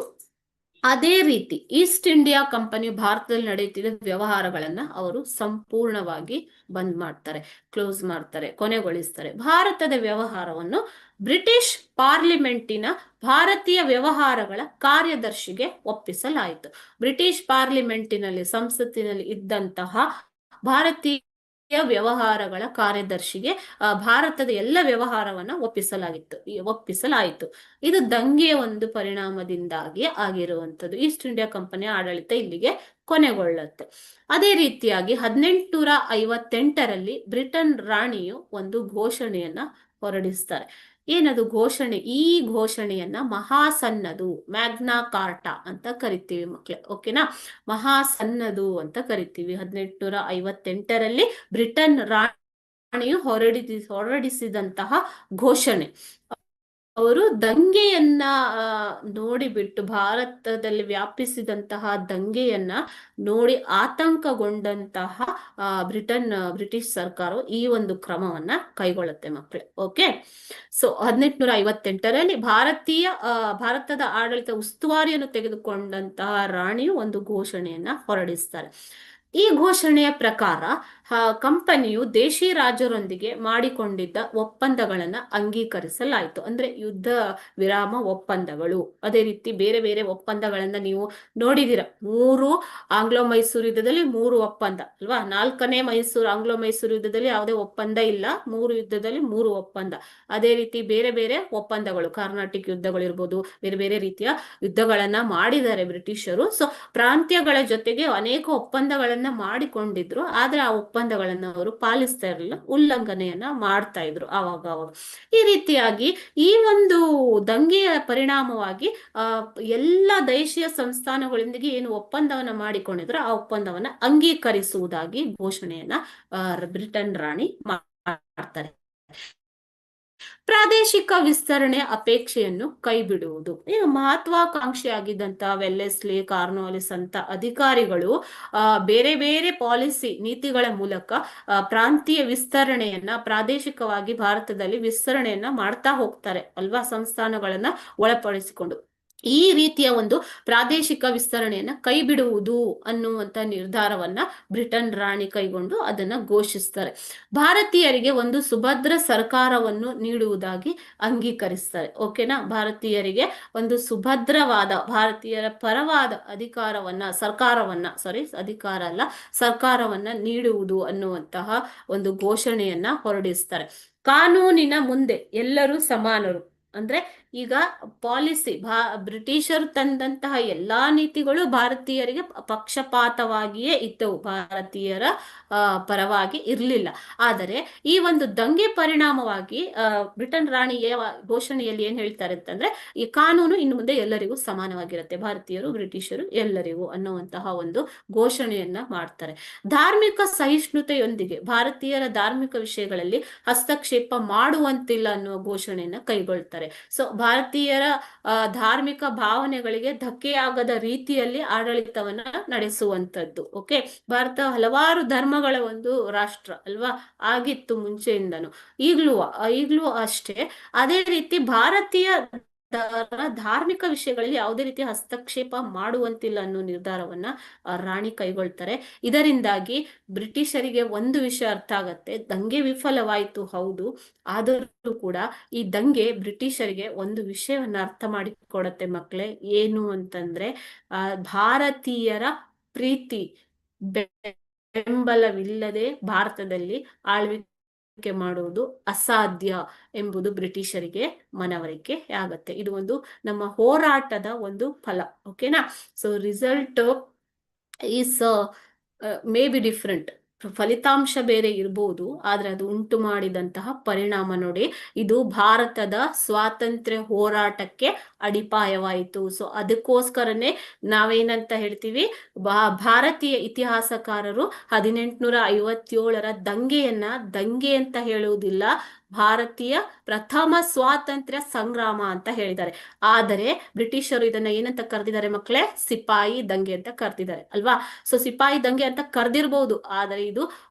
ಅದೇ ರೀತಿ ಈಸ್ಟ್ ಇಂಡಿಯಾ ಕಂಪನಿ ಭಾರತದಲ್ಲಿ ನಡೆಯುತ್ತಿದ್ದ ವ್ಯವಹಾರಗಳನ್ನ ಅವರು ಸಂಪೂರ್ಣವಾಗಿ ಬಂದ್ ಮಾಡ್ತಾರೆ, ಕ್ಲೋಸ್ ಮಾಡ್ತಾರೆ, ಕೊನೆಗೊಳಿಸ್ತಾರೆ. ಭಾರತದ ವ್ಯವಹಾರವನ್ನು ಬ್ರಿಟಿಷ್ ಪಾರ್ಲಿಮೆಂಟಿನ ಭಾರತೀಯ ವ್ಯವಹಾರಗಳ ಕಾರ್ಯದರ್ಶಿಗೆ ಒಪ್ಪಿಸಲಾಯಿತು. ಬ್ರಿಟಿಷ್ ಪಾರ್ಲಿಮೆಂಟಿನಲ್ಲಿ, ಸಂಸತ್ತಿನಲ್ಲಿ ಇದ್ದಂತಹ ಭಾರತೀಯ ವ್ಯವಹಾರಗಳ ಕಾರ್ಯದರ್ಶಿಗೆ ಭಾರತದ ಎಲ್ಲ ವ್ಯವಹಾರವನ್ನ ಒಪ್ಪಿಸಲಾಯಿತು. ಇದು ದಂಗೆಯ ಒಂದು ಪರಿಣಾಮದಿಂದಾಗಿ ಆಗಿರುವಂತದ್ದು. ಈಸ್ಟ್ ಇಂಡಿಯಾ ಕಂಪನಿಯ ಆಡಳಿತ ಇಲ್ಲಿಗೆ ಕೊನೆಗೊಳ್ಳುತ್ತೆ. ಅದೇ ರೀತಿಯಾಗಿ 1858ರಲ್ಲಿ ಬ್ರಿಟನ್ ರಾಣಿಯು ಒಂದು ಘೋಷಣೆಯನ್ನ ಹೊರಡಿಸ್ತಾರೆ. ಏನದು ಘೋಷಣೆ? ಈ ಘೋಷಣೆಯನ್ನ ಮಹಾಸನ್ನದು, ಮ್ಯಾಗ್ನಾ ಕಾರ್ಟಾ ಅಂತ ಕರಿತೀವಿ ಮಕ್ಳೇ. ಓಕೆನಾ? ಮಹಾಸನ್ನದು ಅಂತ ಕರಿತೀವಿ. 1858ರಲ್ಲಿ ಬ್ರಿಟನ್ ರಾಣಿಯು ಹೊರಡಿಸಿದಂತಹ ಘೋಷಣೆ. ಅವರು ದಂಗೆಯನ್ನ ನೋಡಿಬಿಟ್ಟು, ಭಾರತದಲ್ಲಿ ವ್ಯಾಪಿಸಿದಂತಹ ದಂಗೆಯನ್ನ ನೋಡಿ ಆತಂಕಗೊಂಡಂತಹ ಬ್ರಿಟಿಷ್ ಸರ್ಕಾರವು ಈ ಒಂದು ಕ್ರಮವನ್ನ ಕೈಗೊಳ್ಳುತ್ತೆ ಮಕ್ಕಳೇ. ಓಕೆ, ಸೊ 1858ರಲ್ಲಿ ಭಾರತದ ಆಡಳಿತ ಉಸ್ತುವಾರಿಯನ್ನು ತೆಗೆದುಕೊಂಡಂತಹ ರಾಣಿಯು ಒಂದು ಘೋಷಣೆಯನ್ನ ಹೊರಡಿಸ್ತಾರೆ. ಈ ಘೋಷಣೆಯ ಪ್ರಕಾರ ಕಂಪನಿಯು ದೇಶಿ ರಾಜರೊಂದಿಗೆ ಮಾಡಿಕೊಂಡಿದ್ದ ಒಪ್ಪಂದಗಳನ್ನ ಅಂಗೀಕರಿಸಲಾಯಿತು. ಅಂದ್ರೆ ಯುದ್ಧ ವಿರಾಮ ಒಪ್ಪಂದಗಳು. ಅದೇ ರೀತಿ ಬೇರೆ ಬೇರೆ ಒಪ್ಪಂದಗಳನ್ನ ನೀವು ನೋಡಿದಿರ. 3 ಆಂಗ್ಲೋ ಮೈಸೂರು ಯುದ್ಧದಲ್ಲಿ 3 ಒಪ್ಪಂದ ಅಲ್ವಾ? 4ನೇ ಆಂಗ್ಲೋ ಮೈಸೂರು ಯುದ್ಧದಲ್ಲಿ ಯಾವುದೇ ಒಪ್ಪಂದ ಇಲ್ಲ, 3 ಯುದ್ಧದಲ್ಲಿ 3 ಒಪ್ಪಂದ. ಅದೇ ರೀತಿ ಬೇರೆ ಬೇರೆ ಒಪ್ಪಂದಗಳು, ಕರ್ನಾಟಿಕ್ ಯುದ್ಧಗಳಿರ್ಬೋದು, ಬೇರೆ ಬೇರೆ ರೀತಿಯ ಯುದ್ಧಗಳನ್ನ ಮಾಡಿದ್ದಾರೆ ಬ್ರಿಟಿಷರು. ಸೊ ಪ್ರಾಂತ್ಯಗಳ ಜೊತೆಗೆ ಅನೇಕ ಒಪ್ಪಂದಗಳನ್ನ ಮಾಡಿಕೊಂಡಿದ್ರು. ಆದ್ರೆ ಆ ಒಪ್ಪಂದಗಳನ್ನ ಅವರು ಪಾಲಿಸ್ತಾ ಇರಲಿಲ್ಲ, ಉಲ್ಲಂಘನೆಯನ್ನ ಮಾಡ್ತಾ ಇದ್ರು ಅವಾಗ. ಈ ರೀತಿಯಾಗಿ ಈ ಒಂದು ದಂಗೆಯ ಪರಿಣಾಮವಾಗಿ ಎಲ್ಲ ದೇಶೀಯ ಸಂಸ್ಥಾನಗಳೊಂದಿಗೆ ಏನು ಒಪ್ಪಂದವನ್ನ ಮಾಡಿಕೊಂಡಿದ್ರು ಆ ಒಪ್ಪಂದವನ್ನ ಅಂಗೀಕರಿಸುವುದಾಗಿ ಘೋಷಣೆಯನ್ನ ಬ್ರಿಟನ್ ರಾಣಿ ಮಾಡ್ತಾರೆ. ಪ್ರಾದೇಶಿಕ ವಿಸ್ತರಣೆ ಅಪೇಕ್ಷೆಯನ್ನು ಕೈಬಿಡುವುದು. ಈಗ ಮಹತ್ವಾಕಾಂಕ್ಷಿಯಾಗಿದ್ದಂತಹ ವೆಲ್ಲೆಸ್ಲಿ, ಕಾರ್ನ್ವಾಲಿಸ್ ಅಂತ ಅಧಿಕಾರಿಗಳು ಬೇರೆ ಬೇರೆ ಪಾಲಿಸಿ ನೀತಿಗಳ ಮೂಲಕ ಪ್ರಾಂತೀಯ ವಿಸ್ತರಣೆಯನ್ನ, ಪ್ರಾದೇಶಿಕವಾಗಿ ಭಾರತದಲ್ಲಿ ವಿಸ್ತರಣೆಯನ್ನ ಮಾಡ್ತಾ ಹೋಗ್ತಾರೆ ಅಲ್ವಾ, ಸಂಸ್ಥಾನಗಳನ್ನ ಒಳಪಡಿಸಿಕೊಂಡು. ಈ ರೀತಿಯ ಒಂದು ಪ್ರಾದೇಶಿಕ ವಿಸ್ತರಣೆಯನ್ನ ಕೈ ಬಿಡುವುದು ಅನ್ನುವಂತ ನಿರ್ಧಾರವನ್ನ ಬ್ರಿಟನ್ ರಾಣಿ ಕೈಗೊಂಡು ಅದನ್ನ ಘೋಷಿಸ್ತಾರೆ. ಭಾರತೀಯರಿಗೆ ಒಂದು ಸುಭದ್ರ ಸರ್ಕಾರವನ್ನು ನೀಡುವುದಾಗಿ ಅಂಗೀಕರಿಸ್ತಾರೆ. ಓಕೆನಾ? ಭಾರತೀಯರಿಗೆ ಒಂದು ಸುಭದ್ರವಾದ, ಭಾರತೀಯರ ಪರವಾದ ಸರ್ಕಾರವನ್ನ ನೀಡುವುದು ಅನ್ನುವಂತಹ ಒಂದು ಘೋಷಣೆಯನ್ನ ಹೊರಡಿಸ್ತಾರೆ. ಕಾನೂನಿನ ಮುಂದೆ ಎಲ್ಲರೂ ಸಮಾನರು. ಅಂದ್ರೆ ಈಗ ಪಾಲಿಸಿ, ಬ್ರಿಟಿಷರು ತಂದಂತಹ ಎಲ್ಲಾ ನೀತಿಗಳು ಭಾರತೀಯರಿಗೆ ಪಕ್ಷಪಾತವಾಗಿಯೇ ಇದ್ದವು, ಭಾರತೀಯರ ಪರವಾಗಿ ಇರಲಿಲ್ಲ. ಆದರೆ ಈ ಒಂದು ದಂಗೆ ಪರಿಣಾಮವಾಗಿ ಬ್ರಿಟನ್ ರಾಣಿಯ ಘೋಷಣೆಯಲ್ಲಿ ಏನ್ ಹೇಳ್ತಾರೆ ಅಂತಂದ್ರೆ, ಈ ಕಾನೂನು ಇನ್ನು ಮುಂದೆ ಎಲ್ಲರಿಗೂ ಸಮಾನವಾಗಿರುತ್ತೆ, ಭಾರತೀಯರು ಬ್ರಿಟಿಷರು ಎಲ್ಲರಿಗೂ ಅನ್ನುವಂತಹ ಒಂದು ಘೋಷಣೆಯನ್ನ ಮಾಡ್ತಾರೆ. ಧಾರ್ಮಿಕ ಸಹಿಷ್ಣುತೆಯೊಂದಿಗೆ ಭಾರತೀಯರ ಧಾರ್ಮಿಕ ವಿಷಯಗಳಲ್ಲಿ ಹಸ್ತಕ್ಷೇಪ ಮಾಡುವಂತಿಲ್ಲ ಅನ್ನುವ ಘೋಷಣೆಯನ್ನ ಕೈಗೊಳ್ತಾರೆ. ಸೊ ಭಾರತೀಯರ ಧಾರ್ಮಿಕ ಭಾವನೆಗಳಿಗೆ ಧಕ್ಕೆಯಾಗದ ರೀತಿಯಲ್ಲಿ ಆಡಳಿತವನ್ನ ನಡೆಸುವಂತದ್ದು. ಓಕೆ, ಭಾರತ ಹಲವಾರು ಧರ್ಮಗಳ ಒಂದು ರಾಷ್ಟ್ರ ಅಲ್ವಾ, ಆಗಿತ್ತು ಮುಂಚೆಯಿಂದನು, ಈಗ್ಲೂ ಅಷ್ಟೇ. ಅದೇ ರೀತಿ ಭಾರತೀಯ ಧಾರ್ಮಿಕ ವಿಷಯಗಳಲ್ಲಿ ಯಾವುದೇ ರೀತಿಯ ಹಸ್ತಕ್ಷೇಪ ಮಾಡುವಂತಿಲ್ಲ ಅನ್ನೋ ನಿರ್ಧಾರವನ್ನ ರಾಣಿ ಕೈಗೊಳ್ತಾರೆ. ಇದರಿಂದಾಗಿ ಬ್ರಿಟಿಷರಿಗೆ ಒಂದು ವಿಷಯ ಅರ್ಥ ಆಗತ್ತೆ, ದಂಗೆ ವಿಫಲವಾಯಿತು ಹೌದು, ಆದರೂ ಕೂಡ ಈ ದಂಗೆ ಬ್ರಿಟಿಷರಿಗೆ ಒಂದು ವಿಷಯವನ್ನ ಅರ್ಥ ಮಾಡಿಕೊಡತ್ತೆ ಮಕ್ಕಳೇ. ಏನು ಅಂತಂದ್ರೆ, ಭಾರತೀಯರ ಪ್ರೀತಿ ಬೆಂಬಲವಿಲ್ಲದೆ ಭಾರತದಲ್ಲಿ ಆಳ್ವಿಕೆ ಮಾಡುವುದು ಅಸಾಧ್ಯ ಎಂಬುದು ಬ್ರಿಟಿಷರಿಗೆ ಮನವರಿಕೆ ಆಗತ್ತೆ. ಇದು ಒಂದು ನಮ್ಮ ಹೋರಾಟದ ಒಂದು ಫಲ. ಓಕೆನಾ? So result is may be different, ಫಲಿತಾಂಶ ಬೇರೆ ಇರಬಹುದು, ಆದ್ರೆ ಅದು ಉಂಟು ಮಾಡಿದಂತಹ ಪರಿಣಾಮ ನೋಡಿ, ಇದು ಭಾರತದ ಸ್ವಾತಂತ್ರ್ಯ ಹೋರಾಟಕ್ಕೆ ಅಡಿಪಾಯವಾಯಿತು. ಸೊ ಅದಕ್ಕೋಸ್ಕರನೇ ನಾವೇನಂತ ಹೇಳ್ತೀವಿ, ಭಾರತೀಯ ಇತಿಹಾಸಕಾರರು 1857ರ ದಂಗೆ ಅಂತ ಹೇಳುವುದಿಲ್ಲ, ಭಾರತೀಯ ಪ್ರಥಮ ಸ್ವಾತಂತ್ರ್ಯ ಸಂಗ್ರಾಮ ಅಂತ ಹೇಳಿದ್ದಾರೆ. ಆದರೆ ಬ್ರಿಟಿಷರು ಇದನ್ನ ಏನಂತ ಕರೆದಿದ್ದಾರೆ ಮಕ್ಕಳೇ? ಸಿಪಾಯಿ ದಂಗೆ ಅಂತ ಕರೆದಿದ್ದಾರೆ ಅಲ್ವಾ. ಸೊ ಸಿಪಾಯಿ ದಂಗೆ ಅಂತ ಕರೆದಿರ್ಬಹುದು, ಆದರೆ ಇದು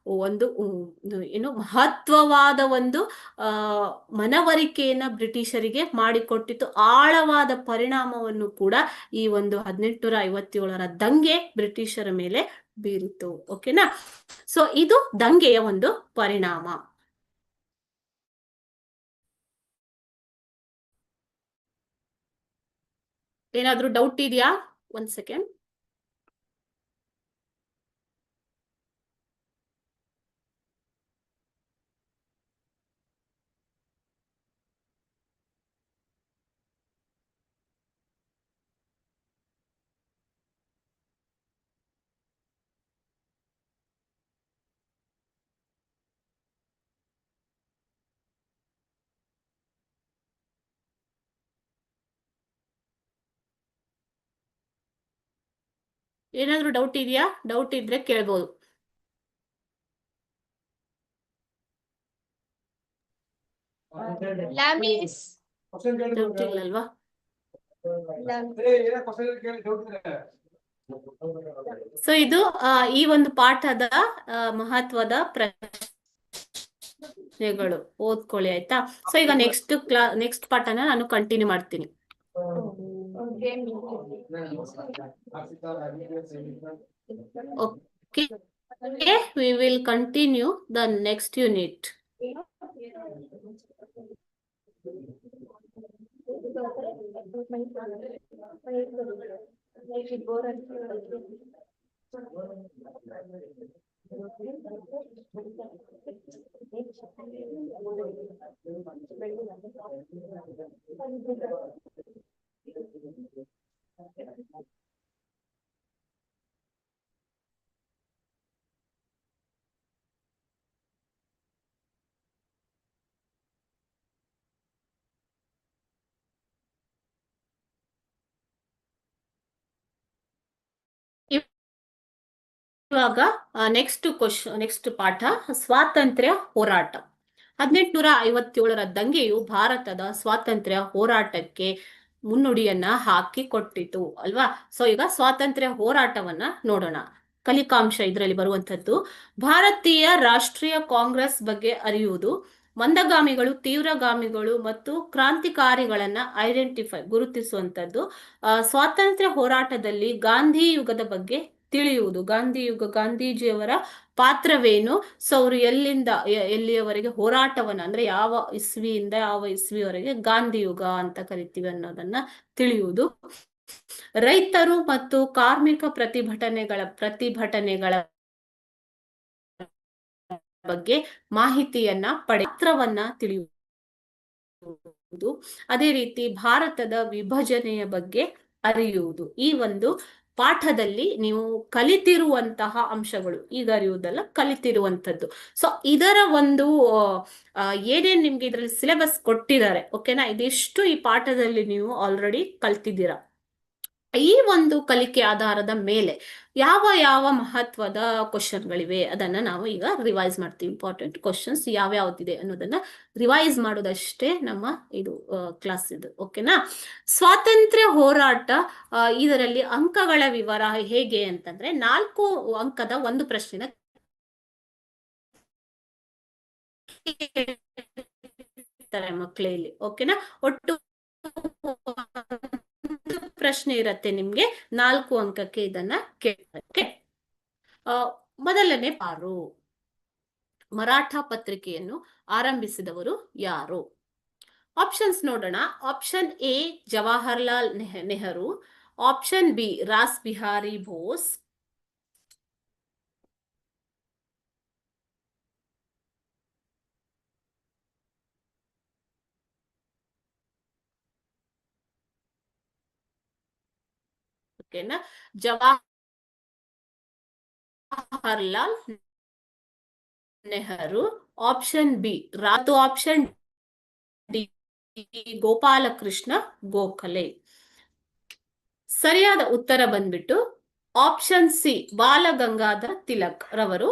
ಒಂದು ಏನು ಮಹತ್ವವಾದ ಒಂದು ಮನವರಿಕೆಯನ್ನ ಬ್ರಿಟಿಷರಿಗೆ ಮಾಡಿಕೊಟ್ಟಿತ್ತು. ಆಳವಾದ ಪರಿಣಾಮವನ್ನು ಕೂಡ ಈ ಒಂದು 1857ರ ದಂಗೆ ಬ್ರಿಟಿಷರ ಮೇಲೆ ಬೀರಿತು. ಓಕೆನಾ? ಸೊ ಇದು ದಂಗೆಯ ಒಂದು ಪರಿಣಾಮ. ಏನಾದ್ರೂ ಡೌಟ್ ಇದೆಯಾ? ಒಂದ್ ಸೆಕೆಂಡ್. ಏನಾದ್ರೂ ಡೌಟ್ ಇದೆಯಾ? ಡೌಟ್ ಇದ್ರೆ ಕೇಳ್ಬೋದು. ಡೌಟ್ ಇಲ್ಲಲ್ವಾ? ಸೊ ಇದು ಈ ಒಂದು ಪಾಠದ ಮಹತ್ವದ ಪ್ರಶ್ನೆಗಳು ಓದ್ಕೊಳ್ಳಿ, ಆಯ್ತಾ? ಸೊ ಈಗ ನೆಕ್ಸ್ಟ್ ಪಾಠನ ನಾನು ಕಂಟಿನ್ಯೂ ಮಾಡ್ತೀನಿ. Okay, we will continue the next unit. ಇವಾಗ ನೆಕ್ಸ್ಟ್ ಪಾಠ ಸ್ವಾತಂತ್ರ್ಯ ಹೋರಾಟ. 1857ರ ದಂಗೆಯು ಭಾರತದ ಸ್ವಾತಂತ್ರ್ಯ ಹೋರಾಟಕ್ಕೆ ಮುನ್ನುಡಿಯನ್ನ ಹಾಕಿಕೊಟ್ಟಿತು ಅಲ್ವಾ? ಸೊ ಈಗ ಸ್ವಾತಂತ್ರ್ಯ ಹೋರಾಟವನ್ನ ನೋಡೋಣ. ಕಲಿಕಾಂಶ ಇದರಲ್ಲಿ ಬರುವಂತದ್ದು ಭಾರತೀಯ ರಾಷ್ಟ್ರೀಯ ಕಾಂಗ್ರೆಸ್ ಬಗ್ಗೆ ಅರಿಯುವುದು, ಮಂದಗಾಮಿಗಳು, ತೀವ್ರಗಾಮಿಗಳು ಮತ್ತು ಕ್ರಾಂತಿಕಾರಿಗಳನ್ನ ಗುರುತಿಸುವಂತದ್ದು, ಸ್ವಾತಂತ್ರ್ಯ ಹೋರಾಟದಲ್ಲಿ ಗಾಂಧಿ ಯುಗದ ಬಗ್ಗೆ ತಿಳಿಯುವುದು, ಗಾಂಧೀಜಿಯವರ ಪಾತ್ರವೇನು, ಸೊ ಅವರು ಎಲ್ಲಿಯವರೆಗೆ ಹೋರಾಟವನ್ನ ಅಂದ್ರೆ ಯಾವ ಇಸ್ವಿಯಿಂದ ಯಾವ ಇಸ್ವಿಯವರೆಗೆ ಗಾಂಧಿ ಯುಗ ಅಂತ ಕರಿತೀವಿ ಅನ್ನೋದನ್ನ ತಿಳಿಯುವುದು, ರೈತರು ಮತ್ತು ಕಾರ್ಮಿಕ ಪ್ರತಿಭಟನೆಗಳ ಬಗ್ಗೆ ಮಾಹಿತಿಯನ್ನ ಪಾತ್ರವನ್ನ ತಿಳಿಯುವುದು, ಅದೇ ರೀತಿ ಭಾರತದ ವಿಭಜನೆಯ ಬಗ್ಗೆ ಅರಿಯುವುದು. ಈ ಒಂದು ಪಾಠದಲ್ಲಿ ನೀವು ಕಲಿತಿರುವಂತಹ ಅಂಶಗಳು, ಈಗ ಅರಿಯುವುದಲ್ಲ, ಕಲಿತಿರುವಂತದ್ದು. ಸೊ ಇದರ ಒಂದು ಏನೇನ್ ನಿಮ್ಗೆ ಇದರಲ್ಲಿ ಸಿಲೆಬಸ್ ಕೊಟ್ಟಿದ್ದಾರೆ, ಓಕೆನಾ? ಇದಿಷ್ಟು ಈ ಪಾಠದಲ್ಲಿ ನೀವು ಆಲ್ರೆಡಿ ಕಲ್ತಿದ್ದೀರಾ. ಈ ಒಂದು ಕಲಿಕೆ ಆಧಾರದ ಮೇಲೆ ಯಾವ ಮಹತ್ವದ ಕ್ವಶನ್ಗಳಿವೆ ಅದನ್ನ ನಾವು ಈಗ ರಿವೈಸ್ ಮಾಡ್ತೀವಿ. ಇಂಪಾರ್ಟೆಂಟ್ ಕ್ವಶನ್ಸ್ ಯಾವ್ಯಾವ್ದಿದೆ ಅನ್ನೋದನ್ನ ರಿವೈಸ್ ಮಾಡೋದಷ್ಟೇ ನಮ್ಮ ಇದು ಕ್ಲಾಸ್ ಇದು, ಓಕೆನಾ? ಸ್ವಾತಂತ್ರ್ಯ ಹೋರಾಟ, ಇದರಲ್ಲಿ ಅಂಕಗಳ ವಿವರ ಹೇಗೆ ಅಂತಂದ್ರೆ 4 ಅಂಕದ ಒಂದು ಪ್ರಶ್ನೆ ಮಕ್ಕಳಲ್ಲಿ, ಓಕೆನಾ? ಒಟ್ಟು ಪ್ರಶ್ನೆ ಇರತ್ತೆ ನಿಮ್ಗೆ, 4 ಅಂಕಕ್ಕೆ ಇದನ್ನ ಕೇಳ್ತಾರೆ. ಮೊದಲನೇ ಪಾರು, ಮರಾಠ ಪತ್ರಿಕೆಯನ್ನು ಆರಂಭಿಸಿದವರು ಯಾರು? ಆಪ್ಷನ್ಸ್ ನೋಡೋಣ. Option A Jawaharlal Nehru, option B Ras Bihari Bose, ಓಕೆನಾ? ಜವಾಹರ್ಲಾಲ್ ನೆಹರು, ಆಪ್ಷನ್ ಬಿ ರಾತು, ಆಪ್ಷನ್ ಡಿ ಗೋಪಾಲಕೃಷ್ಣ ಗೋಖಲೆ. ಸರಿಯಾದ ಉತ್ತರ ಬಂದ್ಬಿಟ್ಟು ಆಪ್ಷನ್ ಸಿ ಬಾಲಗಂಗಾಧರ ತಿಲಕ್ ರವರು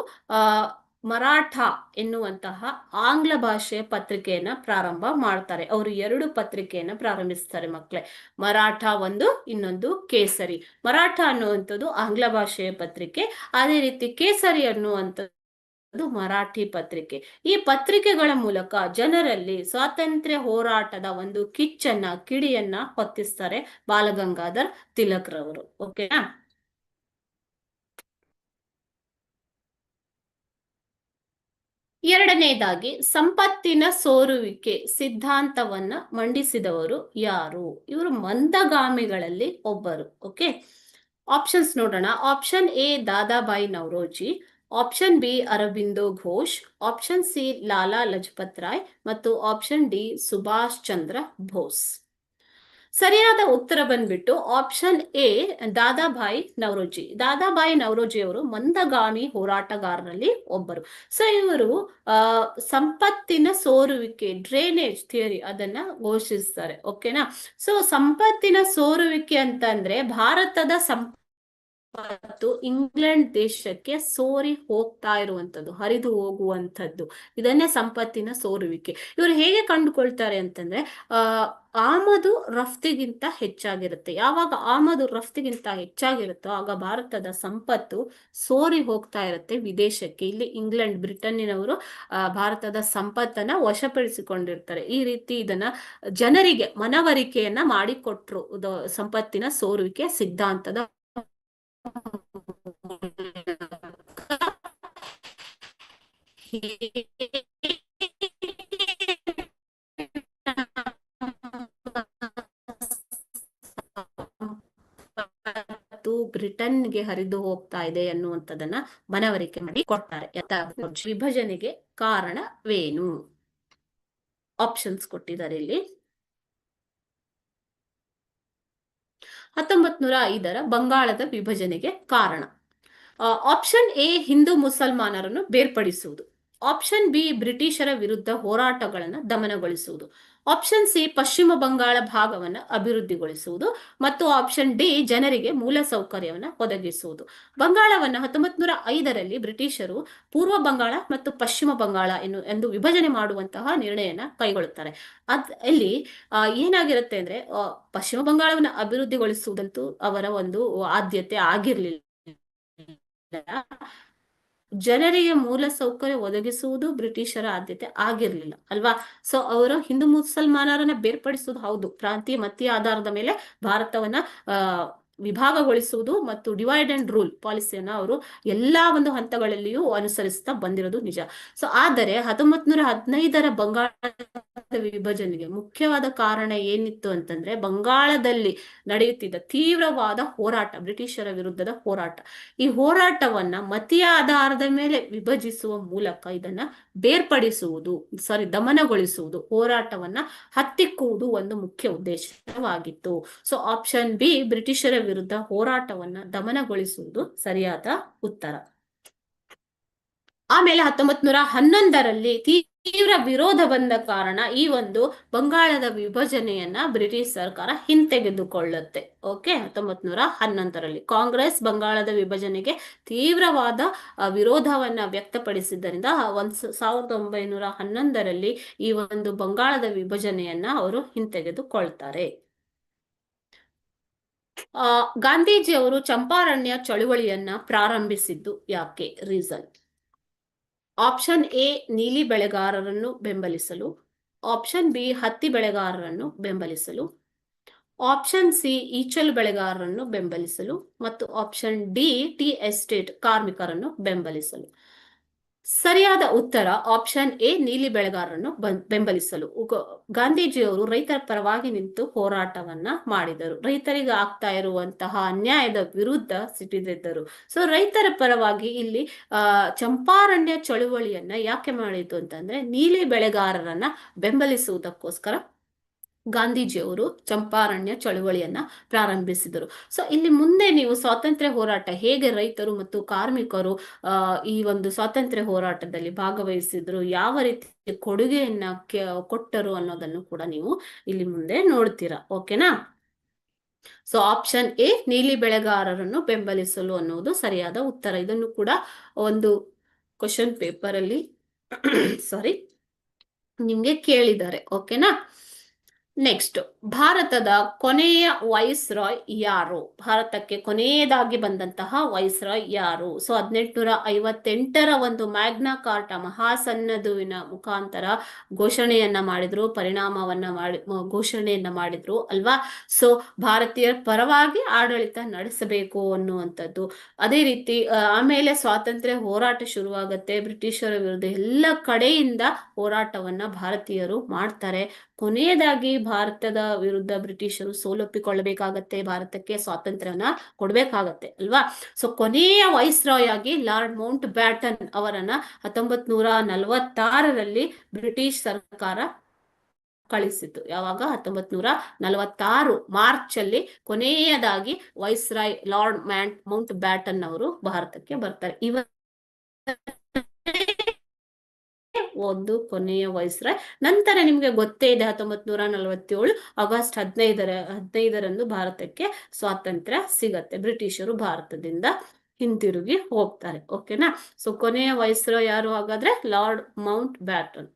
ಮರಾಠ ಎನ್ನುವಂತಹ ಆಂಗ್ಲ ಭಾಷೆಯ ಪತ್ರಿಕೆಯನ್ನ ಪ್ರಾರಂಭ ಮಾಡ್ತಾರೆ. ಅವರು 2 ಪತ್ರಿಕೆಯನ್ನ ಪ್ರಾರಂಭಿಸ್ತಾರೆ ಮಕ್ಕಳೇ, ಮರಾಠ ಒಂದು, ಇನ್ನೊಂದು ಕೇಸರಿ. ಮರಾಠ ಅನ್ನುವಂಥದ್ದು ಆಂಗ್ಲ ಭಾಷೆಯ ಪತ್ರಿಕೆ, ಅದೇ ರೀತಿ ಕೇಸರಿ ಅನ್ನುವಂಥದ್ದು ಮರಾಠಿ ಪತ್ರಿಕೆ. ಈ ಪತ್ರಿಕೆಗಳ ಮೂಲಕ ಜನರಲ್ಲಿ ಸ್ವಾತಂತ್ರ್ಯ ಹೋರಾಟದ ಒಂದು ಕಿಡಿಯನ್ನ ಹೊತ್ತಿಸ್ತಾರೆ ಬಾಲಗಂಗಾಧರ್ ತಿಲಕ್ ರವರು, ಓಕೆನಾ? ಎರಡನೇದಾಗಿ ಸಂಪತ್ತಿನ ಸೋರುವಿಕೆ ಸಿದ್ಧಾಂತವನ್ನ ಮಂಡಿಸಿದವರು ಯಾರು? ಇವರು ಮಂದಗಾಮಿಗಳಲ್ಲಿ ಒಬ್ಬರು, ಓಕೆ? ಆಪ್ಷನ್ಸ್ ನೋಡೋಣ. Option A Dadabhai Naoroji, option B Aurobindo Ghosh, option C Lala Lajpat Rai ಮತ್ತು ಆಪ್ಷನ್ ಡಿ ಸುಭಾಷ್ ಚಂದ್ರ ಬೋಸ್. ಸರಿಯಾದ ಉತ್ತರ ಬಂದ್ಬಿಟ್ಟು ಆಪ್ಷನ್ ಎ ದಾದಾಬಾಯಿ ನವರೋಜಿ. ದಾದಾಬಾಯಿ ನವರೋಜಿ ಅವರು ಮಂದಗಾಮಿ ಹೋರಾಟಗಾರರಲ್ಲಿ ಒಬ್ಬರು. ಸೊ ಇವರು ಸಂಪತ್ತಿನ ಸೋರುವಿಕೆ, ಡ್ರೈನೇಜ್ ಥಿಯರಿ ಅದನ್ನ ಘೋಷಿಸ್ತಾರೆ, ಓಕೆನಾ? ಸೊ ಸಂಪತ್ತಿನ ಸೋರುವಿಕೆ ಅಂತಂದ್ರೆ ಭಾರತದ ಮತ್ತು ಇಂಗ್ಲೆಂಡ್ ದೇಶಕ್ಕೆ ಸೋರಿ ಹೋಗ್ತಾ ಇರುವಂತದ್ದು, ಹರಿದು ಹೋಗುವಂಥದ್ದು, ಇದನ್ನೇ ಸಂಪತ್ತಿನ ಸೋರುವಿಕೆ. ಇವರು ಹೇಗೆ ಕಂಡುಕೊಳ್ತಾರೆ ಅಂತಂದ್ರೆ ಆ ಆಮದು ರಫ್ತಿಗಿಂತ ಹೆಚ್ಚಾಗಿರುತ್ತೆ. ಯಾವಾಗ ಆಮದು ರಫ್ತಿಗಿಂತ ಹೆಚ್ಚಾಗಿರುತ್ತೋ ಆಗ ಭಾರತದ ಸಂಪತ್ತು ಸೋರಿ ಹೋಗ್ತಾ ಇರುತ್ತೆ ವಿದೇಶಕ್ಕೆ. ಇಲ್ಲಿ ಇಂಗ್ಲೆಂಡ್, ಬ್ರಿಟನ್ನಿನವರು ಭಾರತದ ಸಂಪತ್ತನ್ನ ವಶಪಡಿಸಿಕೊಂಡಿರ್ತಾರೆ. ಈ ರೀತಿ ಇದನ್ನ ಜನರಿಗೆ ಮನವರಿಕೆಯನ್ನ ಮಾಡಿಕೊಟ್ರು, ಸಂಪತ್ತಿನ ಸೋರುವಿಕೆ ಸಿದ್ಧಾಂತದ ಬ್ರಿಟನ್ಗೆ ಹರಿದು ಹೋಗ್ತಾ ಇದೆ ಅನ್ನುವಂಥದ್ದನ್ನ ಮನವರಿಕೆ ಮಾಡಿ ಕೊಡ್ತಾರೆ. ವಿಭಜನೆಗೆ ಕಾರಣವೇನು? ಆಪ್ಷನ್ಸ್ ಕೊಟ್ಟಿದ್ದಾರೆ ಇಲ್ಲಿ. 1905ರ ಬಂಗಾಳದ ವಿಭಜನೆಗೆ ಕಾರಣ. ಆಪ್ಷನ್ ಎ, ಹಿಂದೂ ಮುಸಲ್ಮಾನರನ್ನು ಬೇರ್ಪಡಿಸುವುದು. ಆಪ್ಷನ್ ಬಿ, ಬ್ರಿಟಿಷರ ವಿರುದ್ಧ ಹೋರಾಟಗಳನ್ನು ದಮನಗೊಳಿಸುವುದು. ಆಪ್ಷನ್ ಸಿ, ಪಶ್ಚಿಮ ಬಂಗಾಳ ಭಾಗವನ್ನು ಅಭಿವೃದ್ಧಿಗೊಳಿಸುವುದು. ಮತ್ತು ಆಪ್ಷನ್ ಡಿ, ಜನರಿಗೆ ಮೂಲ ಸೌಕರ್ಯವನ್ನು ಒದಗಿಸುವುದು. ಬಂಗಾಳವನ್ನು 1905ರಲ್ಲಿ ಬ್ರಿಟಿಷರು ಪೂರ್ವ ಬಂಗಾಳ ಮತ್ತು ಪಶ್ಚಿಮ ಬಂಗಾಳ ಎಂದು ವಿಭಜನೆ ಮಾಡುವಂತಹ ನಿರ್ಣಯನ ಕೈಗೊಳ್ಳುತ್ತಾರೆ. ಅಲ್ಲಿ ಏನಾಗಿರುತ್ತೆ ಅಂದ್ರೆ ಪಶ್ಚಿಮ ಬಂಗಾಳವನ್ನು ಅಭಿವೃದ್ಧಿಗೊಳಿಸುವುದಂತೂ ಅವರ ಒಂದು ಆದ್ಯತೆ ಆಗಿರ್ಲಿಲ್ಲ. ಜನರಿಗೆ ಮೂಲ ಸೌಕರ್ಯ ಒದಗಿಸುವುದು ಬ್ರಿಟಿಷರ ಆದ್ಯತೆ ಆಗಿರ್ಲಿಲ್ಲ ಅಲ್ವಾ. ಸೊ ಅವರು ಹಿಂದೂ ಮುಸಲ್ಮಾನರನ್ನ ಬೇರ್ಪಡಿಸುವುದು ಹೌದು, ಪ್ರಾಂತೀಯ ಮತೀಯ ಆಧಾರದ ಮೇಲೆ ಭಾರತವನ್ನ ವಿಭಾಗಗೊಳಿಸುವುದು ಮತ್ತು ಡಿವೈಡ್ ಅಂಡ್ ರೂಲ್ ಪಾಲಿಸಿಯನ್ನ ಅವರು ಎಲ್ಲಾ ಒಂದು ಹಂತಗಳಲ್ಲಿಯೂ ಅನುಸರಿಸ್ತಾ ಬಂದಿರೋದು ನಿಜ. ಸೊ ಆದರೆ 1915ರ ಬಂಗಾಳ ವಿಭಜನೆಗೆ ಮುಖ್ಯವಾದ ಕಾರಣ ಏನಿತ್ತು ಅಂತಂದ್ರೆ ಬಂಗಾಳದಲ್ಲಿ ನಡೆಯುತ್ತಿದ್ದ ತೀವ್ರವಾದ ಹೋರಾಟ, ಬ್ರಿಟಿಷರ ವಿರುದ್ಧದ ಹೋರಾಟ. ಈ ಹೋರಾಟವನ್ನ ಮತೀಯ ಆಧಾರದ ಮೇಲೆ ವಿಭಜಿಸುವ ಮೂಲಕ ಇದನ್ನ ಬೇರ್ಪಡಿಸುವುದು, ದಮನಗೊಳಿಸುವುದು, ಹೋರಾಟವನ್ನ ಹತ್ತಿಕ್ಕುವುದು ಒಂದು ಮುಖ್ಯ ಉದ್ದೇಶವಾಗಿತ್ತು. ಸೊ ಆಪ್ಷನ್ ಬಿ, ಬ್ರಿಟಿಷರ ವಿರುದ್ಧ ಹೋರಾಟವನ್ನ ದಮನಗೊಳಿಸುವುದು ಸರಿಯಾದ ಉತ್ತರ. ಆಮೇಲೆ 1911ರಲ್ಲಿ ತೀವ್ರ ವಿರೋಧ ಬಂದ ಕಾರಣ ಈ ಒಂದು ಬಂಗಾಳದ ವಿಭಜನೆಯನ್ನ ಬ್ರಿಟಿಷ್ ಸರ್ಕಾರ ಹಿಂತೆಗೆದುಕೊಳ್ಳುತ್ತೆ. ಓಕೆ, 1911ರಲ್ಲಿ ಕಾಂಗ್ರೆಸ್ ಬಂಗಾಳದ ವಿಭಜನೆಗೆ ತೀವ್ರವಾದ ವಿರೋಧವನ್ನ ವ್ಯಕ್ತಪಡಿಸಿದ್ದರಿಂದ 1911ರಲ್ಲಿ ಈ ಒಂದು ಬಂಗಾಳದ ವಿಭಜನೆಯನ್ನ ಅವರು ಹಿಂತೆಗೆದುಕೊಳ್ತಾರೆ. ಗಾಂಧೀಜಿಯವರು ಚಂಪಾರಣ್ಯ ಚಳುವಳಿಯನ್ನ ಪ್ರಾರಂಭಿಸಿದ್ದು ಯಾಕೆ? ರೀಸನ್. ಆಪ್ಷನ್ ಎ, ನೀಲಿ ಬೆಳೆಗಾರರನ್ನು ಬೆಂಬಲಿಸಲು. ಆಪ್ಷನ್ ಬಿ, ಹತ್ತಿ ಬೆಳೆಗಾರರನ್ನು ಬೆಂಬಲಿಸಲು. ಆಪ್ಷನ್ ಸಿ, ಈಚಲು ಬೆಳೆಗಾರರನ್ನು ಬೆಂಬಲಿಸಲು. ಮತ್ತು ಆಪ್ಷನ್ ಡಿ, ಟೀ ಎಸ್ಟೇಟ್ ಕಾರ್ಮಿಕರನ್ನು ಬೆಂಬಲಿಸಲು. ಸರಿಯಾದ ಉತ್ತರ ಆಪ್ಷನ್ ಎ, ನೀಲಿ ಬೆಳೆಗಾರರನ್ನು ಬೆಂಬಲಿಸಲು. ಗಾಂಧೀಜಿಯವರು ರೈತರ ಪರವಾಗಿ ನಿಂತು ಹೋರಾಟವನ್ನ ಮಾಡಿದರು. ರೈತರಿಗೆ ಆಗ್ತಾ ಇರುವಂತಹ ಅನ್ಯಾಯದ ವಿರುದ್ಧ ಸಿಟ್ಟಿದ್ದರು. ಸೊ ರೈತರ ಪರವಾಗಿ ಇಲ್ಲಿ ಚಂಪಾರಣ್ಯ ಚಳುವಳಿಯನ್ನ ಯಾಕೆ ಮಾಡಿತು ಅಂತಂದ್ರೆ ನೀಲಿ ಬೆಳೆಗಾರರನ್ನ ಬೆಂಬಲಿಸುವುದಕ್ಕೋಸ್ಕರ ಗಾಂಧೀಜಿಯವರು ಚಂಪಾರಣ್ಯ ಚಳುವಳಿಯನ್ನ ಪ್ರಾರಂಭಿಸಿದರು. ಸೊ ಇಲ್ಲಿ ಮುಂದೆ ನೀವು ಸ್ವಾತಂತ್ರ್ಯ ಹೋರಾಟ ಹೇಗೆ ರೈತರು ಮತ್ತು ಕಾರ್ಮಿಕರು ಈ ಒಂದು ಸ್ವಾತಂತ್ರ್ಯ ಹೋರಾಟದಲ್ಲಿ ಭಾಗವಹಿಸಿದ್ರು, ಯಾವ ರೀತಿ ಕೊಡುಗೆಯನ್ನ ಕೊಟ್ಟರು ಅನ್ನೋದನ್ನು ಕೂಡ ನೀವು ಇಲ್ಲಿ ಮುಂದೆ ನೋಡ್ತೀರಾ. ಓಕೆನಾ? ಸೊ ಆಪ್ಷನ್ ಎ, ನೀಲಿ ಬೆಳೆಗಾರರನ್ನು ಬೆಂಬಲಿಸಲು ಅನ್ನುವುದು ಸರಿಯಾದ ಉತ್ತರ. ಇದನ್ನು ಕೂಡ ಒಂದು ಕ್ವಶನ್ ಪೇಪರ್ ಅಲ್ಲಿ ನಿಮ್ಗೆ ಕೇಳಿದ್ದಾರೆ. ಓಕೆನಾ? ನೆಕ್ಸ್ಟ್, ಭಾರತದ ಕೊನೆಯ ವೈಸ್ ರಾಯ್ ಯಾರು? ಭಾರತಕ್ಕೆ ಕೊನೆಯದಾಗಿ ಬಂದಂತಹ ವೈಸ್ ರಾಯ್ ಯಾರು? ಸೊ 1858ರ ಒಂದು ಮ್ಯಾಗ್ನಾ ಕಾರ್ಟಾ ಮಹಾಸನ್ನದುವಿನ ಮುಖಾಂತರ ಘೋಷಣೆಯನ್ನ ಮಾಡಿದ್ರು, ಘೋಷಣೆಯನ್ನ ಮಾಡಿದ್ರು ಅಲ್ವಾ. ಸೊ ಭಾರತೀಯರ ಪರವಾಗಿ ಆಡಳಿತ ನಡೆಸಬೇಕು ಅನ್ನುವಂಥದ್ದು. ಅದೇ ರೀತಿ ಆಮೇಲೆ ಸ್ವಾತಂತ್ರ್ಯ ಹೋರಾಟ ಶುರುವಾಗತ್ತೆ. ಬ್ರಿಟಿಷರ ವಿರುದ್ಧ ಎಲ್ಲ ಕಡೆಯಿಂದ ಹೋರಾಟವನ್ನ ಭಾರತೀಯರು ಮಾಡ್ತಾರೆ. ಕೊನೆಯದಾಗಿ ಭಾರತದ ವಿರುದ್ಧ ಬ್ರಿಟಿಷರು ಸೋಲೊಪ್ಪಿಕೊಳ್ಳಬೇಕಾಗತ್ತೆ, ಭಾರತಕ್ಕೆ ಸ್ವಾತಂತ್ರ್ಯವನ್ನ ಕೊಡ್ಬೇಕಾಗತ್ತೆ ಅಲ್ವಾ. ಸೊ ಕೊನೆಯ ವೈಸ್ ರಾಯ್ ಆಗಿ ಲಾರ್ಡ್ ಮೌಂಟ್ ಬ್ಯಾಟನ್ ಅವರನ್ನ 1946ರಲ್ಲಿ ಬ್ರಿಟಿಷ್ ಸರ್ಕಾರ ಕಳಿಸಿತು. ಯಾವಾಗ? 1946 ಮಾರ್ಚ್ ಅಲ್ಲಿ ಕೊನೆಯದಾಗಿ viceroy Lord Mountbatten ಅವರು ಭಾರತಕ್ಕೆ ಬರ್ತಾರೆ. ಒಂದು ಕೊನೆಯ ವೈಸ್ರಾಯ್. ನಂತರ ನಿಮ್ಗೆ ಗೊತ್ತೇ ಇದೆ 1947 ಆಗಸ್ಟ್ 15ರಂದು ಭಾರತಕ್ಕೆ ಸ್ವಾತಂತ್ರ್ಯ ಸಿಗತ್ತೆ. ಬ್ರಿಟಿಷರು ಭಾರತದಿಂದ ಹಿಂತಿರುಗಿ ಹೋಗ್ತಾರೆ. ಓಕೆನಾ? ಸೊ ಕೊನೆಯ ವೈಸ್ರಾಯ್ ಯಾರು ಹಾಗಾದ್ರೆ? Lord Mount baton.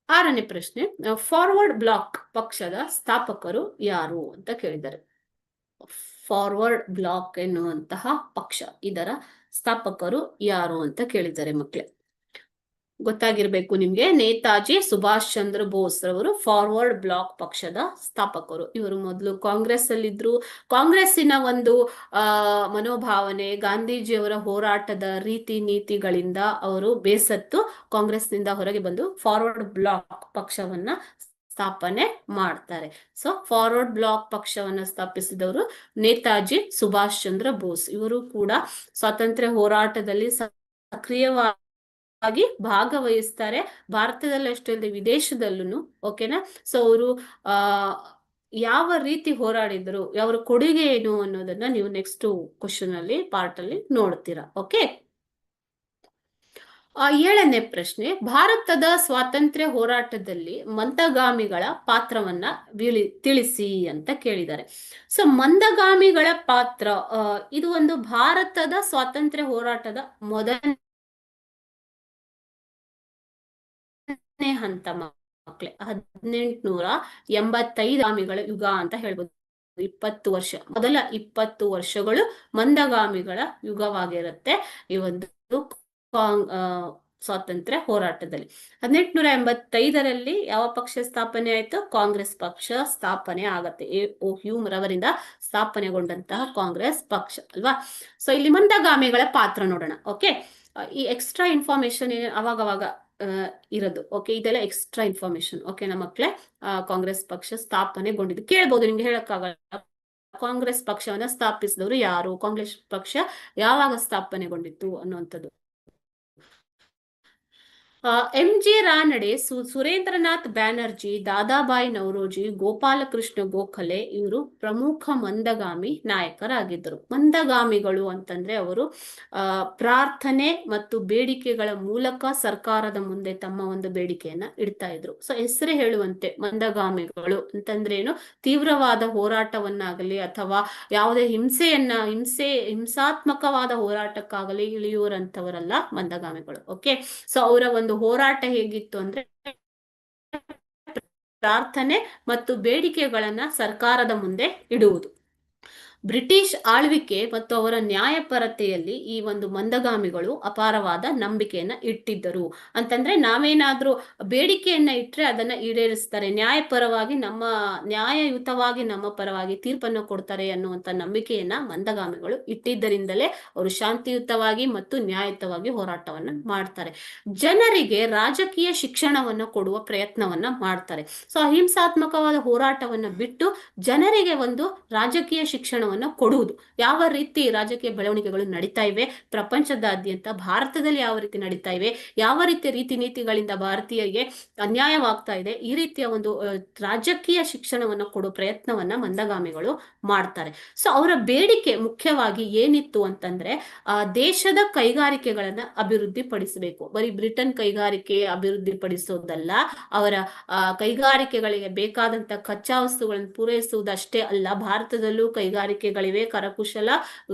6ನೇ ಪ್ರಶ್ನೆ, ಫಾರ್ವರ್ಡ್ ಬ್ಲಾಕ್ ಪಕ್ಷದ ಸ್ಥಾಪಕರು ಯಾರು ಅಂತ ಕೇಳಿದ್ದಾರೆ. ಫಾರ್ವರ್ಡ್ ಬ್ಲಾಕ್ ಎನ್ನುವಂತಹ ಪಕ್ಷ, ಇದರ ಸ್ಥಾಪಕರು ಯಾರು ಅಂತ ಕೇಳಿದ್ದಾರೆ ಮಕ್ಕಳೇ. ಗೊತ್ತಾಗಿರ್ಬೇಕು ನಿಮ್ಗೆ. ನೇತಾಜಿ ಸುಭಾಷ್ ಚಂದ್ರ ಬೋಸ್ ರವರು ಫಾರ್ವರ್ಡ್ ಬ್ಲಾಕ್ ಪಕ್ಷದ ಸ್ಥಾಪಕರು. ಇವರು ಮೊದಲು ಕಾಂಗ್ರೆಸ್ ಅಲ್ಲಿದ್ರು. ಕಾಂಗ್ರೆಸ್ಸಿನ ಒಂದು ಮನೋಭಾವನೆ, ಗಾಂಧೀಜಿಯವರ ಹೋರಾಟದ ರೀತಿ ನೀತಿಗಳಿಂದ ಅವರು ಬೇಸತ್ತು ಕಾಂಗ್ರೆಸ್ನಿಂದ ಹೊರಗೆ ಬಂದು ಫಾರ್ವರ್ಡ್ ಬ್ಲಾಕ್ ಪಕ್ಷವನ್ನ ಸ್ಥಾಪನೆ ಮಾಡ್ತಾರೆ. ಸೊ ಫಾರ್ವರ್ಡ್ ಬ್ಲಾಕ್ ಪಕ್ಷವನ್ನ ಸ್ಥಾಪಿಸಿದವರು ನೇತಾಜಿ ಸುಭಾಷ್ ಚಂದ್ರ ಬೋಸ್. ಇವರು ಕೂಡ ಸ್ವಾತಂತ್ರ್ಯ ಹೋರಾಟದಲ್ಲಿ ಸಕ್ರಿಯವಾಗಿ ಭಾಗವಹಿಸ್ತಾರೆ. ಭಾರತದಲ್ಲಿ ಅಷ್ಟೇ ಅಲ್ಲದೆ ವಿದೇಶದಲ್ಲೂ. ಓಕೆನಾ? ಸೊ ಅವರು ಯಾವ ರೀತಿ ಹೋರಾಡಿದ್ರು, ಅವರ ಕೊಡುಗೆ ಏನು ಅನ್ನೋದನ್ನ ನೀವು ನೆಕ್ಸ್ಟ್ ಕ್ವಶನ್ ಅಲ್ಲಿ ಪಾರ್ಟ್ ಅಲ್ಲಿ ನೋಡ್ತೀರಾ. ಓಕೆ. 7ನೇ ಪ್ರಶ್ನೆ, ಭಾರತದ ಸ್ವಾತಂತ್ರ್ಯ ಹೋರಾಟದಲ್ಲಿ ಮಂದಗಾಮಿಗಳ ಪಾತ್ರವನ್ನ ತಿಳಿಸಿ ಅಂತ ಕೇಳಿದ್ದಾರೆ. ಸೊ ಮಂದಗಾಮಿಗಳ ಪಾತ್ರ, ಇದು ಒಂದು ಭಾರತದ ಸ್ವಾತಂತ್ರ್ಯ ಹೋರಾಟದ ಮೊದಲನೇ ಹಂತ ಮಕ್ಕಳೇ. 1885 ಗಾಮಿಗಳ ಯುಗ ಅಂತ ಹೇಳ್ಬೋದು. 20 ವರ್ಷ, ಮೊದಲ 20 ವರ್ಷಗಳು ಮಂದಗಾಮಿಗಳ ಯುಗವಾಗಿರುತ್ತೆ ಈ ಒಂದು ಸ್ವಾತಂತ್ರ್ಯ ಹೋರಾಟದಲ್ಲಿ. 1885ರಲ್ಲಿ ಯಾವ ಪಕ್ಷ ಸ್ಥಾಪನೆ ಆಯ್ತು? ಕಾಂಗ್ರೆಸ್ ಪಕ್ಷ ಸ್ಥಾಪನೆ ಆಗತ್ತೆ. ಎ.ಓ. ಹ್ಯೂಮ್ ರವರಿಂದ ಸ್ಥಾಪನೆಗೊಂಡಂತಹ ಕಾಂಗ್ರೆಸ್ ಪಕ್ಷ ಅಲ್ವಾ? ಸೊ ಇಲ್ಲಿ ಮಂದಗಾಮಿಗಳ ಪಾತ್ರ ನೋಡೋಣ. ಓಕೆ, ಈ ಎಕ್ಸ್ಟ್ರಾ ಇನ್ಫಾರ್ಮೇಶನ್ ಅವಾಗವಾಗ ಇರೋದು. ಓಕೆ, ಇದೆಲ್ಲ ಎಕ್ಸ್ಟ್ರಾ ಇನ್ಫಾರ್ಮೇಶನ್. ಓಕೆನಾ ಮಕ್ಕಳೇ? ಕಾಂಗ್ರೆಸ್ ಪಕ್ಷ ಸ್ಥಾಪನೆಗೊಂಡಿದ್ದು ಕೇಳ್ಬೋದು, ನಿಮ್ಗೆ ಹೇಳಕ್ಕಾಗಲ್ಲ. ಕಾಂಗ್ರೆಸ್ ಪಕ್ಷವನ್ನ ಸ್ಥಾಪಿಸಿದವರು ಯಾರು, ಕಾಂಗ್ರೆಸ್ ಪಕ್ಷ ಯಾವಾಗ ಸ್ಥಾಪನೆಗೊಂಡಿತ್ತು ಅನ್ನುವಂಥದ್ದು. ಎಂ.ಜಿ. ರಾನಡೆ, ಸುರೇಂದ್ರನಾಥ್ ಬ್ಯಾನರ್ಜಿ, ದಾದಾಬಾಯಿ ನವರೋಜಿ, ಗೋಪಾಲಕೃಷ್ಣ ಗೋಖಲೆ ಇವರು ಪ್ರಮುಖ ಮಂದಗಾಮಿ ನಾಯಕರಾಗಿದ್ದರು. ಮಂದಗಾಮಿಗಳು ಅಂತಂದ್ರೆ ಅವರು ಪ್ರಾರ್ಥನೆ ಮತ್ತು ಬೇಡಿಕೆಗಳ ಮೂಲಕ ಸರ್ಕಾರದ ಮುಂದೆ ತಮ್ಮ ಒಂದು ಬೇಡಿಕೆಯನ್ನ ಇಡ್ತಾ ಇದ್ರು. ಸೊ ಹೆಸರೇ ಹೇಳುವಂತೆ ಮಂದಗಾಮಿಗಳು ಅಂತಂದ್ರೇನು? ತೀವ್ರವಾದ ಹೋರಾಟವನ್ನಾಗಲಿ ಅಥವಾ ಯಾವುದೇ ಹಿಂಸಾತ್ಮಕವಾದ ಹೋರಾಟಕ್ಕಾಗಲಿ ಇಳಿಯುವಂತವರಲ್ಲ ಮಂದಗಾಮಿಗಳು. ಓಕೆ, ಸೊ ಅವರ ಒಂದು ಹೋರಾಟ ಹೇಗಿತ್ತು ಅಂದ್ರೆ ಪ್ರಾರ್ಥನೆ ಮತ್ತು ಬೇಡಿಕೆಗಳನ್ನ ಸರ್ಕಾರದ ಮುಂದೆ ಇಡುವುದು. ಬ್ರಿಟಿಷ್ ಆಳ್ವಿಕೆ ಮತ್ತು ಅವರ ನ್ಯಾಯಪರತೆಯಲ್ಲಿ ಈ ಒಂದು ಮಂದಗಾಮಿಗಳು ಅಪಾರವಾದ ನಂಬಿಕೆಯನ್ನ ಇಟ್ಟಿದ್ದರು. ಅಂತಂದ್ರೆ ನಾವೇನಾದ್ರೂ ಬೇಡಿಕೆಯನ್ನ ಇಟ್ರೆ ಅದನ್ನ ಈಡೇರಿಸ್ತಾರೆ, ನ್ಯಾಯಪರವಾಗಿ ನ್ಯಾಯಯುತವಾಗಿ ನಮ್ಮ ಪರವಾಗಿ ತೀರ್ಪನ್ನು ಕೊಡ್ತಾರೆ ಅನ್ನುವಂತ ನಂಬಿಕೆಯನ್ನ ಮಂದಗಾಮಿಗಳು ಇಟ್ಟಿದ್ದರಿಂದಲೇ ಅವರು ಶಾಂತಿಯುತವಾಗಿ ಮತ್ತು ನ್ಯಾಯಯುತವಾಗಿ ಹೋರಾಟವನ್ನ ಮಾಡ್ತಾರೆ. ಜನರಿಗೆ ರಾಜಕೀಯ ಶಿಕ್ಷಣವನ್ನು ಕೊಡುವ ಪ್ರಯತ್ನವನ್ನ ಮಾಡ್ತಾರೆ. ಸೊ ಅಹಿಂಸಾತ್ಮಕವಾದ ಹೋರಾಟವನ್ನ ಬಿಟ್ಟು ಜನರಿಗೆ ಒಂದು ರಾಜಕೀಯ ಶಿಕ್ಷಣವನ್ನು ಕೊಡುವುದು. ಯಾವ ರೀತಿ ರಾಜಕೀಯ ಬೆಳವಣಿಗೆಗಳು ನಡೀತಾ ಇವೆ ಪ್ರಪಂಚದಾದ್ಯಂತ, ಭಾರತದಲ್ಲಿ ಯಾವ ರೀತಿ ನಡೀತಾ ಇವೆ, ಯಾವ ರೀತಿ ನೀತಿಗಳಿಂದ ಭಾರತೀಯರಿಗೆ ಅನ್ಯಾಯವಾಗ್ತಾ ಇದೆ, ಈ ರೀತಿಯ ಒಂದು ರಾಜಕೀಯ ಶಿಕ್ಷಣವನ್ನು ಕೊಡುವ ಪ್ರಯತ್ನವನ್ನ ಮಂದಗಾಮಿಗಳು ಮಾಡ್ತಾರೆ. ಸೊ ಅವರ ಬೇಡಿಕೆ ಮುಖ್ಯವಾಗಿ ಏನಿತ್ತು ಅಂತಂದ್ರೆ ದೇಶದ ಕೈಗಾರಿಕೆಗಳನ್ನ ಅಭಿವೃದ್ಧಿ ಪಡಿಸಬೇಕು. ಬರೀ ಬ್ರಿಟನ್ ಕೈಗಾರಿಕೆ ಅಭಿವೃದ್ಧಿ ಪಡಿಸೋದಲ್ಲ, ಅವರ ಕೈಗಾರಿಕೆಗಳಿಗೆ ಬೇಕಾದಂತ ಕಚ್ಚಾ ವಸ್ತುಗಳನ್ನು ಪೂರೈಸುವುದಷ್ಟೇ ಅಲ್ಲ, ಭಾರತದಲ್ಲೂ ಕೈಗಾರಿಕೆಗಳಿವೆ, ಕರಕುಶಲ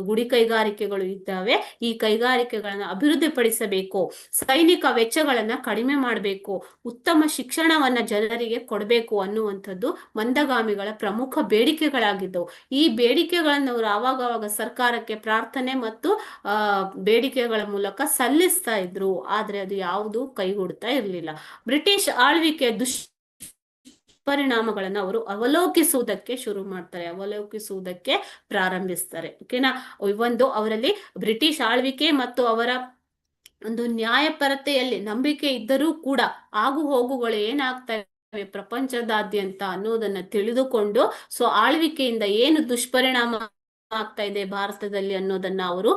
ಗುಡಿ ಕೈಗಾರಿಕೆಗಳು ಇದ್ದಾವೆ. ಈ ಕೈಗಾರಿಕೆಗಳನ್ನ ಅಭಿವೃದ್ಧಿ ಪಡಿಸಬೇಕು, ಸೈನಿಕ ವೆಚ್ಚಗಳನ್ನ ಕಡಿಮೆ ಮಾಡಬೇಕು, ಉತ್ತಮ ಶಿಕ್ಷಣವನ್ನ ಜನರಿಗೆ ಕೊಡಬೇಕು ಅನ್ನುವಂಥದ್ದು ಮಂದಗಾಮಿಗಳ ಪ್ರಮುಖ ಬೇಡಿಕೆಗಳಾಗಿದ್ದವು. ಈ ಬೇಡಿಕೆಗಳನ್ನು ಅವರು ಆವಾಗ ಸರ್ಕಾರಕ್ಕೆ ಪ್ರಾರ್ಥನೆ ಮತ್ತು ಬೇಡಿಕೆಗಳ ಮೂಲಕ ಸಲ್ಲಿಸ್ತಾ ಇದ್ರು. ಆದ್ರೆ ಅದು ಯಾವುದು ಕೈಗೂಡ್ತಾ ಇರಲಿಲ್ಲ. ಬ್ರಿಟಿಷ್ ಆಳ್ವಿಕೆ ಪರಿಣಾಮಗಳನ್ನು ಅವರು ಅವಲೋಕಿಸುವುದಕ್ಕೆ ಶುರು ಮಾಡ್ತಾರೆ, ಅವಲೋಕಿಸುವುದಕ್ಕೆ ಪ್ರಾರಂಭಿಸ್ತಾರೆ. ಓಕೆನಾ? ಒಂದು ಅವರಲ್ಲಿ ಬ್ರಿಟಿಷ್ ಆಳ್ವಿಕೆ ಮತ್ತು ಅವರ ಒಂದು ನ್ಯಾಯಪರತೆಯಲ್ಲಿ ನಂಬಿಕೆ ಇದ್ದರೂ ಕೂಡ ಆಗು ಹೋಗುಗಳು ಏನಾಗ್ತಾ ಇವೆ ಪ್ರಪಂಚದಾದ್ಯಂತ ಅನ್ನೋದನ್ನ ತಿಳಿದುಕೊಂಡು, ಸೊ ಆಳ್ವಿಕೆಯಿಂದ ಏನು ದುಷ್ಪರಿಣಾಮ ಆಗ್ತಾ ಇದೆ ಭಾರತದಲ್ಲಿ ಅನ್ನೋದನ್ನ ಅವರು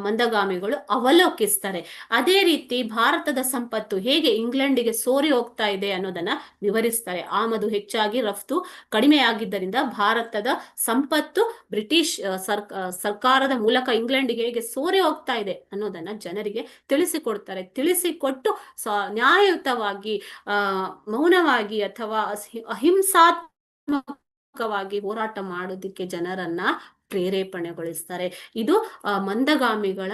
ಮಂದಗಾಮಿಗಳು ಅವಲೋಕಿಸ್ತಾರೆ. ಅದೇ ರೀತಿ ಭಾರತದ ಸಂಪತ್ತು ಹೇಗೆ ಇಂಗ್ಲೆಂಡಿಗೆ ಸೋರಿ ಹೋಗ್ತಾ ಇದೆ ಅನ್ನೋದನ್ನ ವಿವರಿಸ್ತಾರೆ. ಆಮದು ಹೆಚ್ಚಾಗಿ ರಫ್ತು ಕಡಿಮೆ ಆಗಿದ್ದರಿಂದ ಭಾರತದ ಸಂಪತ್ತು ಬ್ರಿಟಿಷ್ ಸರ್ಕಾರದ ಮೂಲಕ ಇಂಗ್ಲೆಂಡಿಗೆ ಹೇಗೆ ಸೋರಿ ಹೋಗ್ತಾ ಇದೆ ಅನ್ನೋದನ್ನ ಜನರಿಗೆ ತಿಳಿಸಿಕೊಡ್ತಾರೆ. ತಿಳಿಸಿಕೊಟ್ಟು ನ್ಯಾಯಯುತವಾಗಿ ಮೌನವಾಗಿ ಅಥವಾ ಅಹಿಂಸಾತ್ಮಕವಾಗಿ ಹೋರಾಟ ಮಾಡೋದಿಕ್ಕೆ ಜನರನ್ನ ಪ್ರೇರೇಪಣೆಗೊಳಿಸ್ತಾರೆ. ಇದು ಮಂದಗಾಮಿಗಳ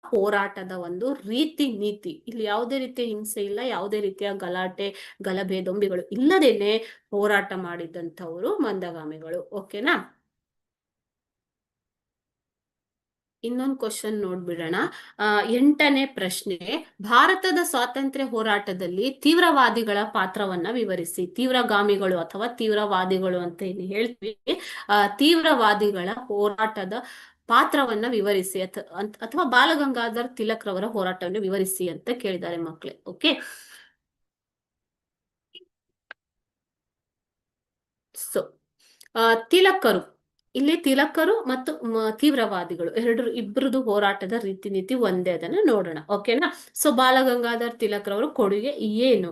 ಹೋರಾಟದ ಒಂದು ರೀತಿ ನೀತಿ. ಇಲ್ಲಿ ಯಾವುದೇ ರೀತಿಯ ಹಿಂಸೆ ಇಲ್ಲ, ಯಾವುದೇ ರೀತಿಯ ಗಲಾಟೆ ಗಲಭೆ ದೊಂಬಿಗಳು ಇಲ್ಲದೇನೆ ಹೋರಾಟ ಮಾಡಿದಂಥವರು ಮಂದಗಾಮಿಗಳು. ಓಕೆನಾ? ಇನ್ನೊಂದು ಕ್ವಶನ್ ನೋಡ್ಬಿಡೋಣ. 8ನೇ ಪ್ರಶ್ನೆ, ಭಾರತದ ಸ್ವಾತಂತ್ರ್ಯ ಹೋರಾಟದಲ್ಲಿ ತೀವ್ರವಾದಿಗಳ ಪಾತ್ರವನ್ನ ವಿವರಿಸಿ. ತೀವ್ರಗಾಮಿಗಳು ಅಥವಾ ತೀವ್ರವಾದಿಗಳು ಅಂತ ಏನು ಹೇಳ್ತೀವಿ, ತೀವ್ರವಾದಿಗಳ ಹೋರಾಟದ ಪಾತ್ರವನ್ನ ವಿವರಿಸಿ ಅಥವಾ ಬಾಲಗಂಗಾಧರ್ ತಿಲಕ್ ರವರ ಹೋರಾಟವನ್ನು ವಿವರಿಸಿ ಅಂತ ಕೇಳಿದ್ದಾರೆ ಮಕ್ಕಳೇ. ಓಕೆ, ಸೊ ತಿಲಕರು, ಇಲ್ಲಿ ತಿಲಕರು ಮತ್ತು ತೀವ್ರವಾದಿಗಳು ಇಬ್ಬರದು ಹೋರಾಟದ ರೀತಿ ನೀತಿ ಒಂದೇ, ಅದನ್ನ ನೋಡೋಣ. ಓಕೆನಾ? ಸೊ ಬಾಲಗಂಗಾಧರ್ ತಿಲಕ್ ರವರು ಕೊಡುಗೆ ಏನು?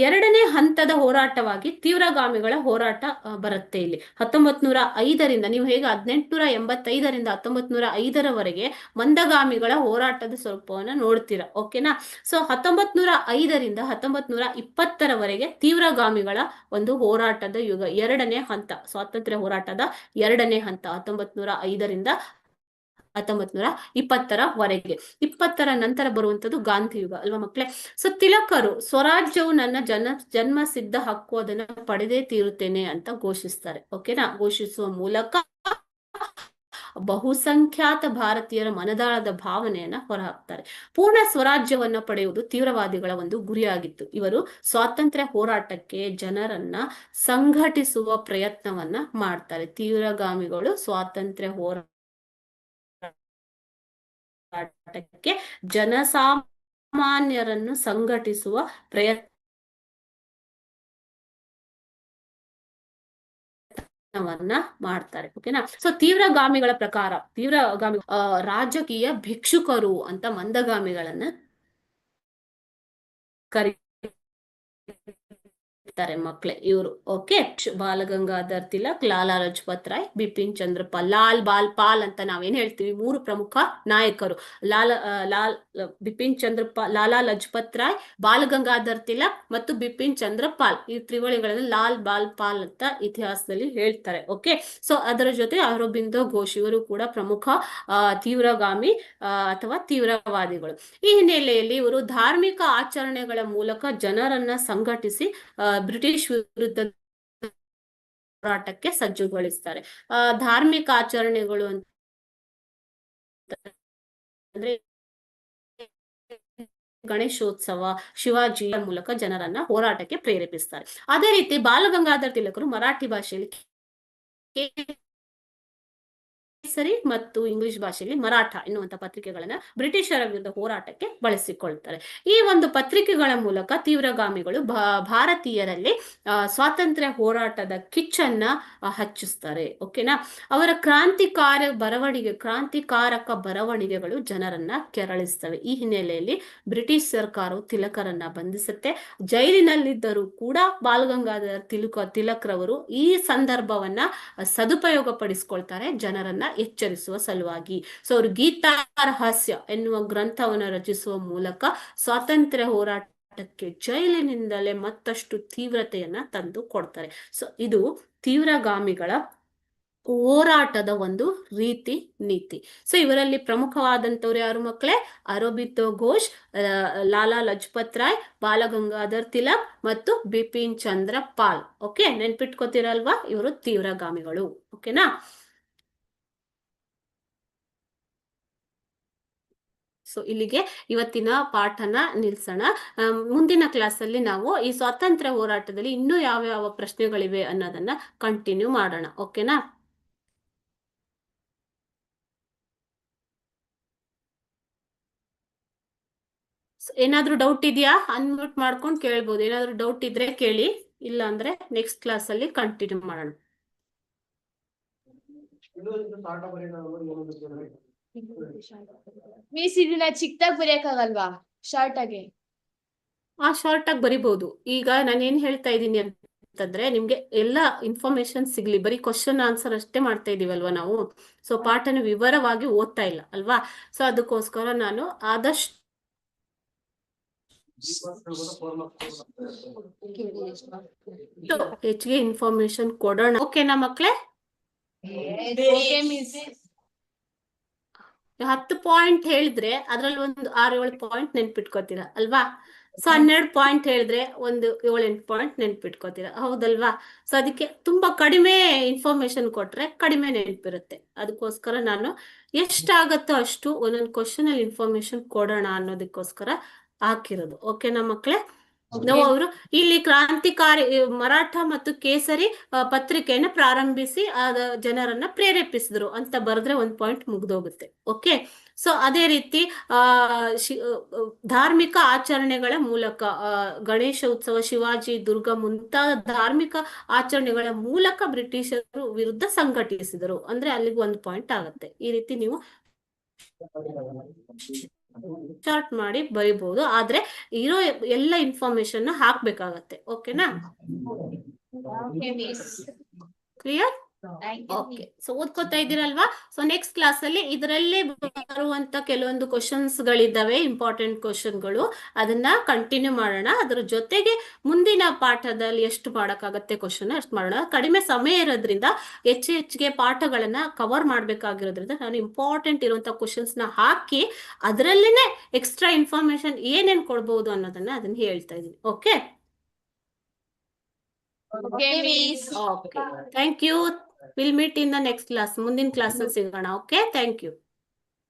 2ನೇ ಹಂತದ ಹೋರಾಟವಾಗಿ ತೀವ್ರಗಾಮಿಗಳ ಹೋರಾಟ ಬರುತ್ತೆ ಇಲ್ಲಿ. 1905ರಿಂದ, ನೀವು ಹೇಗೆ 1885ರಿಂದ 1905ರವರೆಗೆ ಮಂದಗಾಮಿಗಳ ಹೋರಾಟದ ಸ್ವರೂಪವನ್ನ ನೋಡ್ತೀರಾ. ಓಕೆನಾ? ಸೊ 1905ರಿಂದ 1920ರವರೆಗೆ ತೀವ್ರಗಾಮಿಗಳ ಒಂದು ಹೋರಾಟದ ಯುಗ. 2ನೇ ಹಂತ ಸ್ವಾತಂತ್ರ್ಯ ಹೋರಾಟದ 2ನೇ ಹಂತ 1905ರಿಂದ 1920ರವರೆಗೆ. 20ರ ನಂತರ ಬರುವಂತದ್ದು ಗಾಂಧಿ ಯುಗ ಅಲ್ವಾ ಮಕ್ಕಳೇ? ಸೊ ತಿಲಕರು ಸ್ವರಾಜ್ಯವು ನನ್ನ ಜನ್ಮ ಸಿದ್ಧ ಹಕ್ಕು, ಅದನ್ನ ಪಡೆದೇ ತೀರುತ್ತೇನೆ ಅಂತ ಘೋಷಿಸ್ತಾರೆ. ಓಕೆನಾ? ಘೋಷಿಸುವ ಮೂಲಕ ಬಹುಸಂಖ್ಯಾತ ಭಾರತೀಯರ ಮನದಾಳದ ಭಾವನೆಯನ್ನ ಹೊರಹಾಕ್ತಾರೆ. ಪೂರ್ಣ ಸ್ವರಾಜ್ಯವನ್ನ ಪಡೆಯುವುದು ತೀವ್ರವಾದಿಗಳ ಒಂದು ಗುರಿಯಾಗಿತ್ತು. ಇವರು ಸ್ವಾತಂತ್ರ್ಯ ಹೋರಾಟಕ್ಕೆ ಜನರನ್ನ ಸಂಘಟಿಸುವ ಪ್ರಯತ್ನವನ್ನ ಮಾಡ್ತಾರೆ. ತೀವ್ರಗಾಮಿಗಳು ಸ್ವಾತಂತ್ರ್ಯ ಹೋರಾಟಕ್ಕೆ ಜನಸಾಮಾನ್ಯರನ್ನು ಸಂಘಟಿಸುವ ಪ್ರಯತ್ನ ಮಾಡ್ತಾರೆ. ಓಕೆನಾ? ಸೊ ತೀವ್ರಗಾಮಿಗಳ ಪ್ರಕಾರ ತೀವ್ರಗಾಮಿ ರಾಜಕೀಯ ಭಿಕ್ಷುಕರು ಅಂತ ಮಂದಗಾಮಿಗಳನ್ನ ಕರೀತಾರೆ ಮಕ್ಕಳೇ ಇವರು. ಓಕೆ, ಬಾಲಗಂಗಾಧರ್ ತಿಲಕ್, ಲಾಲಾ ಲಜಪತ್ ರಾಯ್, ಬಿಪಿನ್ ಚಂದ್ರ ಪಾಲ್. ಲಾಲ್ ಬಾಲ್ ಪಾಲ್ ಅಂತ ನಾವೇನ್ ಹೇಳ್ತೀವಿ, 3 ಪ್ರಮುಖ ನಾಯಕರು. ಬಿಪಿನ್ ಚಂದ್ರ ಪಾಲ್, ಲಾಲಾ ಲಜಪತ್ ರಾಯ್, ಬಾಲಗಂಗಾಧರ್ ತಿಲಕ್ ಮತ್ತು ಬಿಪಿನ್ ಚಂದ್ರ ಪಾಲ್. ಈ ತ್ರಿವಳಿಗಳನ್ನು ಲಾಲ್ ಬಾಲ್ ಪಾಲ್ ಅಂತ ಇತಿಹಾಸದಲ್ಲಿ ಹೇಳ್ತಾರೆ. ಓಕೆ, ಸೊ ಅದರ ಜೊತೆ ಅರಬಿಂದೋ ಘೋಷ್, ಇವರು ಕೂಡ ಪ್ರಮುಖ ತೀವ್ರಗಾಮಿ ಅಥವಾ ತೀವ್ರವಾದಿಗಳು. ಈ ಹಿನ್ನೆಲೆಯಲ್ಲಿ ಇವರು ಧಾರ್ಮಿಕ ಆಚರಣೆಗಳ ಮೂಲಕ ಜನರನ್ನ ಸಂಘಟಿಸಿ ಬ್ರಿಟಿಷ್ ವಿರುದ್ಧ ಹೋರಾಟಕ್ಕೆ ಸಜ್ಜುಗೊಳಿಸ್ತಾರೆ. ಧಾರ್ಮಿಕ ಆಚರಣೆಗಳು ಅಂತ ಅಂದ್ರೆ ಗಣೇಶೋತ್ಸವ, ಶಿವಾಜಿಯ ಮೂಲಕ ಜನರನ್ನ ಹೋರಾಟಕ್ಕೆ ಪ್ರೇರೇಪಿಸ್ತಾರೆ. ಅದೇ ರೀತಿ ಬಾಲಗಂಗಾಧರ್ ತಿಲಕರು ಮರಾಠಿ ಭಾಷೆಯಲ್ಲಿ ಕೇಸರಿ ಮತ್ತು ಇಂಗ್ಲಿಷ್ ಭಾಷೆಯಲ್ಲಿ ಮರಾಠ ಎನ್ನುವಂತ ಪತ್ರಿಕೆಗಳನ್ನ ಬ್ರಿಟಿಷರ ವಿರುದ್ಧ ಹೋರಾಟಕ್ಕೆ ಬಳಸಿಕೊಳ್ತಾರೆ. ಈ ಒಂದು ಪತ್ರಿಕೆಗಳ ಮೂಲಕ ತೀವ್ರಗಾಮಿಗಳು ಭಾರತೀಯರಲ್ಲಿ ಸ್ವಾತಂತ್ರ್ಯ ಹೋರಾಟದ ಕಿಚ್ಚನ್ನ ಹಚ್ಚಿಸ್ತಾರೆ. ಓಕೆನಾ? ಅವರ ಕ್ರಾಂತಿಕಾರಕ ಬರವಣಿಗೆಗಳು ಜನರನ್ನ ಕೆರಳಿಸ್ತವೆ. ಈ ಹಿನ್ನೆಲೆಯಲ್ಲಿ ಬ್ರಿಟಿಷ್ ಸರ್ಕಾರವು ತಿಲಕರನ್ನ ಬಂಧಿಸುತ್ತೆ. ಜೈಲಿನಲ್ಲಿದ್ದರೂ ಕೂಡ ಬಾಲಗಂಗಾಧರ್ ತಿಲಕ್ ರವರು ಈ ಸಂದರ್ಭವನ್ನ ಸದುಪಯೋಗ ಪಡಿಸ್ಕೊಳ್ತಾರೆ ಜನರನ್ನ ಎಚ್ಚರಿಸುವ ಸಲುವಾಗಿ. ಸೊ ಅವರು ಗೀತಾ ರಹಸ್ಯ ಎನ್ನುವ ಗ್ರಂಥವನ್ನು ರಚಿಸುವ ಮೂಲಕ ಸ್ವಾತಂತ್ರ್ಯ ಹೋರಾಟಕ್ಕೆ ಜೈಲಿನಿಂದಲೇ ಮತ್ತಷ್ಟು ತೀವ್ರತೆಯನ್ನ ತಂದು ಕೊಡ್ತಾರೆ. ಸೊ ಇದು ತೀವ್ರಗಾಮಿಗಳ ಹೋರಾಟದ ಒಂದು ರೀತಿ ನೀತಿ. ಸೊ ಇವರಲ್ಲಿ ಪ್ರಮುಖವಾದಂತವ್ರು ಯಾರು ಮಕ್ಕಳೇ? ಅರಬಿಂದೋ ಘೋಷ್, ಲಾಲಾ ಲಜಪತ್ ರಾಯ್, ಬಾಲಗಂಗಾಧರ್ ತಿಲಕ್ ಮತ್ತು ಬಿಪಿನ್ ಚಂದ್ರ ಪಾಲ್. ಓಕೆ, ನೆನ್ಪಿಟ್ಕೋತಿರಲ್ವಾ? ಇವರು ತೀವ್ರಗಾಮಿಗಳು. ಓಕೆನಾ? ಸೊ ಇಲ್ಲಿಗೆ ಇವತ್ತಿನ ಪಾಠನ ನಿಲ್ಸೋಣ. ಮುಂದಿನ ಕ್ಲಾಸಲ್ಲಿ ನಾವು ಈ ಸ್ವಾತಂತ್ರ್ಯ ಹೋರಾಟದಲ್ಲಿ ಇನ್ನೂ ಯಾವ ಪ್ರಶ್ನೆಗಳಿವೆ ಅನ್ನೋದನ್ನ ಕಂಟಿನ್ಯೂ ಮಾಡೋಣ. ಓಕೆನಾ? ಏನಾದ್ರೂ ಡೌಟ್ ಇದೆಯಾ? ಅನ್ಮ್ಯೂಟ್ ಮಾಡ್ಕೊಂಡು ಕೇಳ್ಬೋದು. ಏನಾದ್ರೂ ಡೌಟ್ ಇದ್ರೆ ಕೇಳಿ, ಇಲ್ಲ ಅಂದ್ರೆ ನೆಕ್ಸ್ಟ್ ಕ್ಲಾಸ್ ಅಲ್ಲಿ ಕಂಟಿನ್ಯೂ ಮಾಡೋಣ. ಮಿಸ್ ಇದನ್ನ ಚಿಕ್ಕದಾಗಿ ಬರೆಯಕ್ಕಾಗಲ್ವಾ ಶಾರ್ಟ್ ಆಗಿ? ಶಾರ್ಟ್ ಆಗಿ ಬರಿಬಹುದು. ಈಗ ನಾನು ಏನ್ ಹೇಳ್ತಾ ಇದ್ದೀನಿ ಅಂತಂದ್ರೆ ನಿಮ್ಗೆ ಎಲ್ಲ ಇನ್ಫಾರ್ಮೇಶನ್ ಸಿಗ್ಲಿ, ಬರೀ ಕ್ವಶನ್ ಆನ್ಸರ್ ಅಷ್ಟೇ ಮಾಡ್ತಾ ಇದೀವಲ್ವಾ ನಾವು. ಸೊ ಪಾಠನ ವಿವರವಾಗಿ ಓದ್ತಾ ಇಲ್ಲ ಅಲ್ವಾ. ಸೊ ಅದಕ್ಕೋಸ್ಕರ ನಾನು ಆದಷ್ಟು ಹೆಚ್ಚಿಗೆ ಇನ್ಫಾರ್ಮೇಶನ್ ಕೊಡೋಣ. ಓಕೆನಾ ಮಕ್ಳೇ? 10 ಪಾಯಿಂಟ್ ಹೇಳಿದ್ರೆ ಅದ್ರಲ್ಲಿ ಒಂದು 6-7 ಪಾಯಿಂಟ್ ನೆನ್ಪಿಟ್ಕೋತೀರಾ ಅಲ್ವಾ. ಸೊ 12 ಪಾಯಿಂಟ್ ಹೇಳಿದ್ರೆ ಒಂದು 7-8 ಪಾಯಿಂಟ್ ನೆನ್ಪಿಟ್ಕೋತೀರಾ, ಹೌದಲ್ವಾ. ಸೊ ಅದಕ್ಕೆ ತುಂಬಾ ಕಡಿಮೆ ಇನ್ಫಾರ್ಮೇಶನ್ ಕೊಟ್ರೆ ಕಡಿಮೆ ನೆನಪಿರುತ್ತೆ. ಅದಕ್ಕೋಸ್ಕರ ನಾನು ಎಷ್ಟಾಗತ್ತೋ ಅಷ್ಟು ಒಂದೊಂದು ಕ್ವಶನ್ ಅಲ್ಲಿ ಇನ್ಫಾರ್ಮೇಶನ್ ಕೊಡೋಣ ಅನ್ನೋದಕ್ಕೋಸ್ಕರ ಹಾಕಿರೋದು. ಓಕೆನಾ ಮಕ್ಳೇ? ನಾವು ಅವರು ಇಲ್ಲಿ ಕ್ರಾಂತಿಕಾರಿ ಮರಾಠ ಮತ್ತು ಕೇಸರಿ ಪತ್ರಿಕೆಯನ್ನ ಪ್ರಾರಂಭಿಸಿ ಜನರನ್ನ ಪ್ರೇರೇಪಿಸಿದ್ರು ಅಂತ ಬರೆದ್ರೆ 1 ಪಾಯಿಂಟ್ ಮುಗ್ದೋಗುತ್ತೆ. ಓಕೆ. ಸೊ ಅದೇ ರೀತಿ ಧಾರ್ಮಿಕ ಆಚರಣೆಗಳ ಮೂಲಕ ಗಣೇಶ ಉತ್ಸವ, ಶಿವಾಜಿ, ದುರ್ಗ ಮುಂತಾದ ಧಾರ್ಮಿಕ ಆಚರಣೆಗಳ ಮೂಲಕ ಬ್ರಿಟಿಷರು ವಿರುದ್ಧ ಸಂಘಟಿಸಿದರು ಅಂದ್ರೆ ಅಲ್ಲಿಗೆ 1 ಪಾಯಿಂಟ್ ಆಗುತ್ತೆ. ಈ ರೀತಿ ನೀವು ಚಾರ್ಟ್ ಮಾಡಿ ಬರಿಬಹುದು, ಆದ್ರೆ ಇರೋ ಎಲ್ಲ ಇನ್ಫಾರ್ಮೇಶನ್ ಹಾಕ್ಬೇಕಾಗತ್ತೆ. ಓಕೆನಾ? ಕ್ಲಿಯರ್? ಓಕೆ. ಸೊ ಓದ್ಕೋತಾ ಇದ್ದೀರಲ್ವಾ. ಸೊ ನೆಕ್ಸ್ಟ್ ಕ್ಲಾಸ್ ಅಲ್ಲಿ ಇದರಲ್ಲೇ ಬರುವಂತ ಕೆಲವೊಂದು ಕ್ವಶನ್ಸ್ ಗಳಿದ್ದಾವೆ, ಇಂಪಾರ್ಟೆಂಟ್ ಕ್ವಶನ್ಗಳು, ಅದನ್ನ ಕಂಟಿನ್ಯೂ ಮಾಡೋಣ. ಅದ್ರ ಜೊತೆಗೆ ಮುಂದಿನ ಪಾಠದಲ್ಲಿ ಎಷ್ಟು ಮಾಡಕ್ಕಾಗತ್ತೆ ಕ್ವಶನ್ ಅಷ್ಟು ಮಾಡೋಣ. ಕಡಿಮೆ ಸಮಯ ಇರೋದ್ರಿಂದ ಹೆಚ್ಚಿಗೆ ಪಾಠಗಳನ್ನ ಕವರ್ ಮಾಡ್ಬೇಕಾಗಿರೋದ್ರಿಂದ ನಾನು ಇಂಪಾರ್ಟೆಂಟ್ ಇರುವಂತ ಕ್ವಶನ್ಸ್ ನ ಹಾಕಿ ಅದರಲ್ಲೇನೆ ಎಕ್ಸ್ಟ್ರಾ ಇನ್ಫಾರ್ಮೇಶನ್ ಏನೇನ್ ಕೊಡ್ಬೋದು ಅನ್ನೋದನ್ನ ಅದನ್ನ ಹೇಳ್ತಾ ಇದೀನಿ. Okay. Okay, thank you. Will meet in the next class. ಮುಂದಿನ ಕ್ಲಾಸ್ ಅಲ್ಲಿ ಸಿಗೋಣ. Okay, thank you.